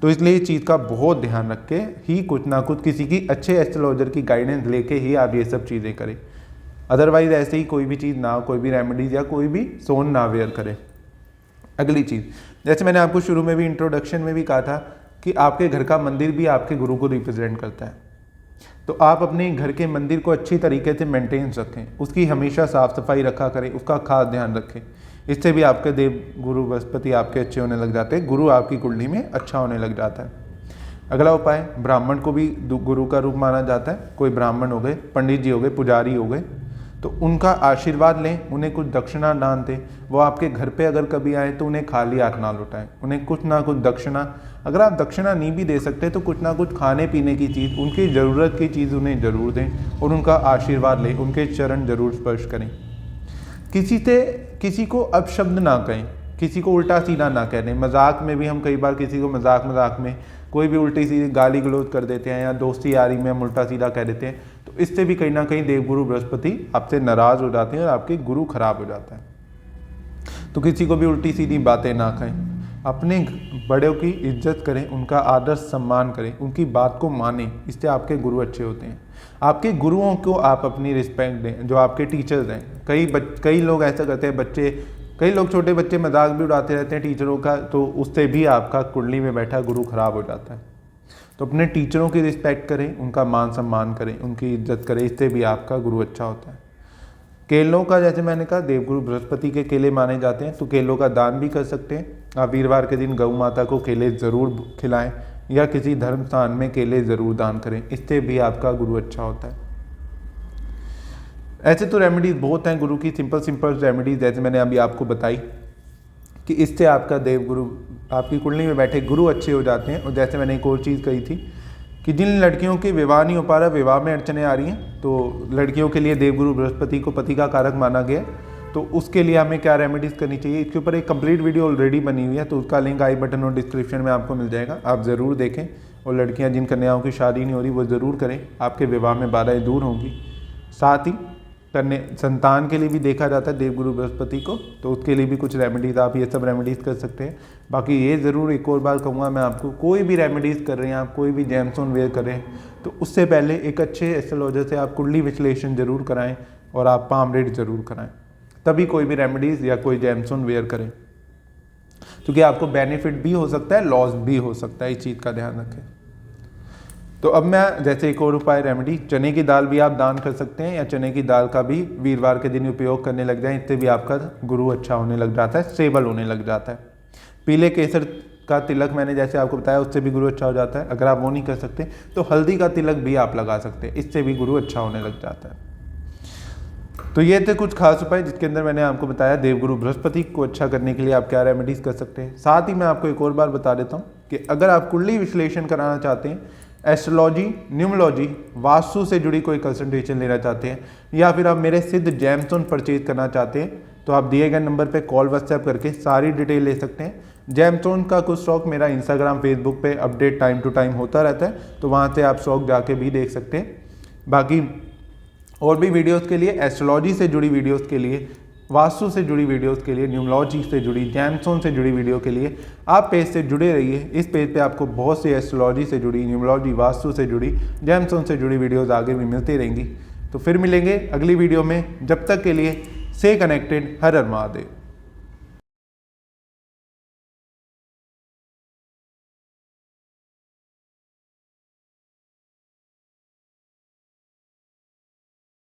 [SPEAKER 1] तो इसलिए इस चीज़ का बहुत ध्यान रख के ही कुछ ना कुछ किसी की अच्छे एस्ट्रोलॉजर की गाइडेंस लेके ही आप ये सब चीज़ें करें। अदरवाइज ऐसे ही कोई भी चीज़ ना, कोई भी रेमेडीज या कोई भी सोन ना वेयर करें। अगली चीज़, जैसे मैंने आपको शुरू में भी इंट्रोडक्शन में भी कहा था कि आपके घर का मंदिर भी आपके गुरु को रिप्रेजेंट करता है। तो आप अपने घर के मंदिर को अच्छी तरीके से मेंटेन रखें, उसकी हमेशा साफ सफाई रखा करें, उसका खास ध्यान रखें। इससे भी आपके देव गुरु बृहस्पति आपके अच्छे होने लग जाते हैं, गुरु आपकी कुंडली में अच्छा होने लग जाता है। अगला उपाय, ब्राह्मण को भी गुरु का रूप माना जाता है। कोई ब्राह्मण हो गए, पंडित जी हो गए, पुजारी हो गए, तो उनका आशीर्वाद लें, उन्हें कुछ दक्षिणा दान दें। वो आपके घर पे अगर कभी आए तो उन्हें खाली हाथ ना लौटाएं, उन्हें कुछ ना कुछ दक्षिणा, अगर आप दक्षिणा नहीं भी दे सकते तो कुछ ना कुछ खाने पीने की चीज़, उनकी ज़रूरत की चीज़ उन्हें ज़रूर दें और उनका आशीर्वाद लें, उनके चरण जरूर स्पर्श करें। किसी को अपशब्द ना कहें, किसी को उल्टा सीधा ना कह दें। मजाक में भी हम कई बार किसी को मजाक में कोई भी उल्टी सीधी गाली गलौज कर देते हैं या दोस्ती यारी में हम उल्टा सीधा कह देते हैं, तो इससे भी कहीं ना कहीं देवगुरु बृहस्पति आपसे नाराज़ हो जाते हैं और आपके गुरु खराब हो जाता है। तो किसी को भी उल्टी सीधी बातें ना कहें, अपने बड़ों की इज्जत करें, उनका आदर सम्मान करें, उनकी बात को मानें, इससे आपके गुरु अच्छे होते हैं। आपके गुरुओं को आप अपनी रिस्पेक्ट दें, जो आपके टीचर्स हैं। कई लोग ऐसा करते हैं, कई लोग छोटे बच्चे मजाक भी उड़ाते रहते हैं टीचरों का, तो उससे भी आपका कुंडली में बैठा गुरु खराब हो जाता है। तो अपने टीचरों की रिस्पेक्ट करें, उनका मान सम्मान करें, उनकी इज्जत करें, इससे भी आपका गुरु अच्छा होता है। केलों का, जैसे मैंने कहा, देवगुरु बृहस्पति के केले माने जाते हैं, तो केलों का दान भी कर सकते हैं। आप वीरवार के दिन गौ माता को केले ज़रूर खिलाएं या किसी धर्म स्थान में केले ज़रूर दान करें, इससे भी आपका गुरु अच्छा होता है। ऐसे तो रेमेडीज़ बहुत हैं गुरु की, सिंपल रेमेडीज़ जैसे मैंने अभी आपको बताई कि इससे आपका देवगुरु, आपकी कुंडली में बैठे गुरु अच्छे हो जाते हैं। और जैसे मैंने एक और चीज़ कही थी कि जिन लड़कियों के विवाह नहीं हो पा रहा, विवाह में अड़चने आ रही हैं, तो लड़कियों के लिए देवगुरु बृहस्पति को पति का कारक माना गया, तो उसके लिए हमें क्या रेमेडीज़ करनी चाहिए, इसके ऊपर एक कंप्लीट वीडियो ऑलरेडी बनी हुई है, तो उसका लिंक आई बटन और डिस्क्रिप्शन में आपको मिल जाएगा, आप ज़रूर देखें। और लड़कियाँ जिन कन्याओं की शादी नहीं हो रही वो ज़रूर करें, आपके विवाह में बाधाएं दूर होंगी। साथ ही संतान के लिए भी देखा जाता है देवगुरु बृहस्पति को, तो उसके लिए भी कुछ रेमेडीज़, आप ये सब रेमेडीज़ कर सकते हैं। बाकी ये ज़रूर एक और बार कहूँगा मैं आपको, कोई भी रेमेडीज़ कर रहे हैं आप, कोई भी जेमस्टोन वेयर कर रहे हैं, तो उससे पहले एक अच्छे एस्ट्रोलॉजर से आप कुंडली विश्लेषण जरूर कराएं और आप पाम रेड जरूर कराएं, तभी कोई भी रेमेडीज़ या कोई जेमस्टोन वेयर करें, क्योंकि आपको बेनिफिट भी हो सकता है, लॉस भी हो सकता है, इस चीज़ का ध्यान रखें। तो अब मैं जैसे एक और उपाय रेमेडी, चने की दाल भी आप दान कर सकते हैं या चने की दाल का भी वीरवार के दिन उपयोग करने लग जाएं, इससे भी आपका गुरु अच्छा होने लग जाता है, स्टेबल होने लग जाता है। पीले केसर का तिलक मैंने जैसे आपको बताया, उससे भी गुरु अच्छा हो जाता है। अगर आप वो नहीं कर सकते तो हल्दी का तिलक भी आप लगा सकते हैं, इससे भी गुरु अच्छा होने लग जाता है। तो ये थे कुछ खास उपाय जिसके अंदर मैंने आपको बताया देवगुरु बृहस्पति को अच्छा करने के लिए आप क्या रेमेडीज़ कर सकते हैं। साथ ही मैं आपको एक और बार बता देता हूँ कि अगर आप कुंडली विश्लेषण कराना चाहते हैं, एस्ट्रोलॉजी, न्यूमोलॉजी, वास्तु से जुड़ी कोई कंसल्टेशन लेना चाहते हैं, या फिर आप मेरे सिद्ध जेमस्टोन परचेज करना चाहते हैं, तो आप दिए गए नंबर पे कॉल व्हाट्सएप करके सारी डिटेल ले सकते हैं। जेमस्टोन का कुछ स्टॉक मेरा इंस्टाग्राम, फेसबुक पे अपडेट टाइम टू टाइम होता रहता है, तो वहाँ से आप स्टॉक जाके भी देख सकते हैं। बाकी और भी वीडियोज़ के लिए, एस्ट्रोलॉजी से जुड़ी वीडियोज़ के लिए, वास्तु से जुड़ी वीडियोस के लिए, न्यूमोलॉजी से जुड़ी, जेमस्टोन से जुड़ी वीडियो के लिए आप पेज से जुड़े रहिए। इस पेज पे आपको बहुत सी एस्ट्रोलॉजी से जुड़ी, न्यूमोलॉजी, वास्तु से जुड़ी, जेमस्टोन से जुड़ी वीडियोस आगे भी मिलती रहेंगी। तो फिर मिलेंगे अगली वीडियो में, जब तक के लिए से कनेक्टेड। हर हर महादेव।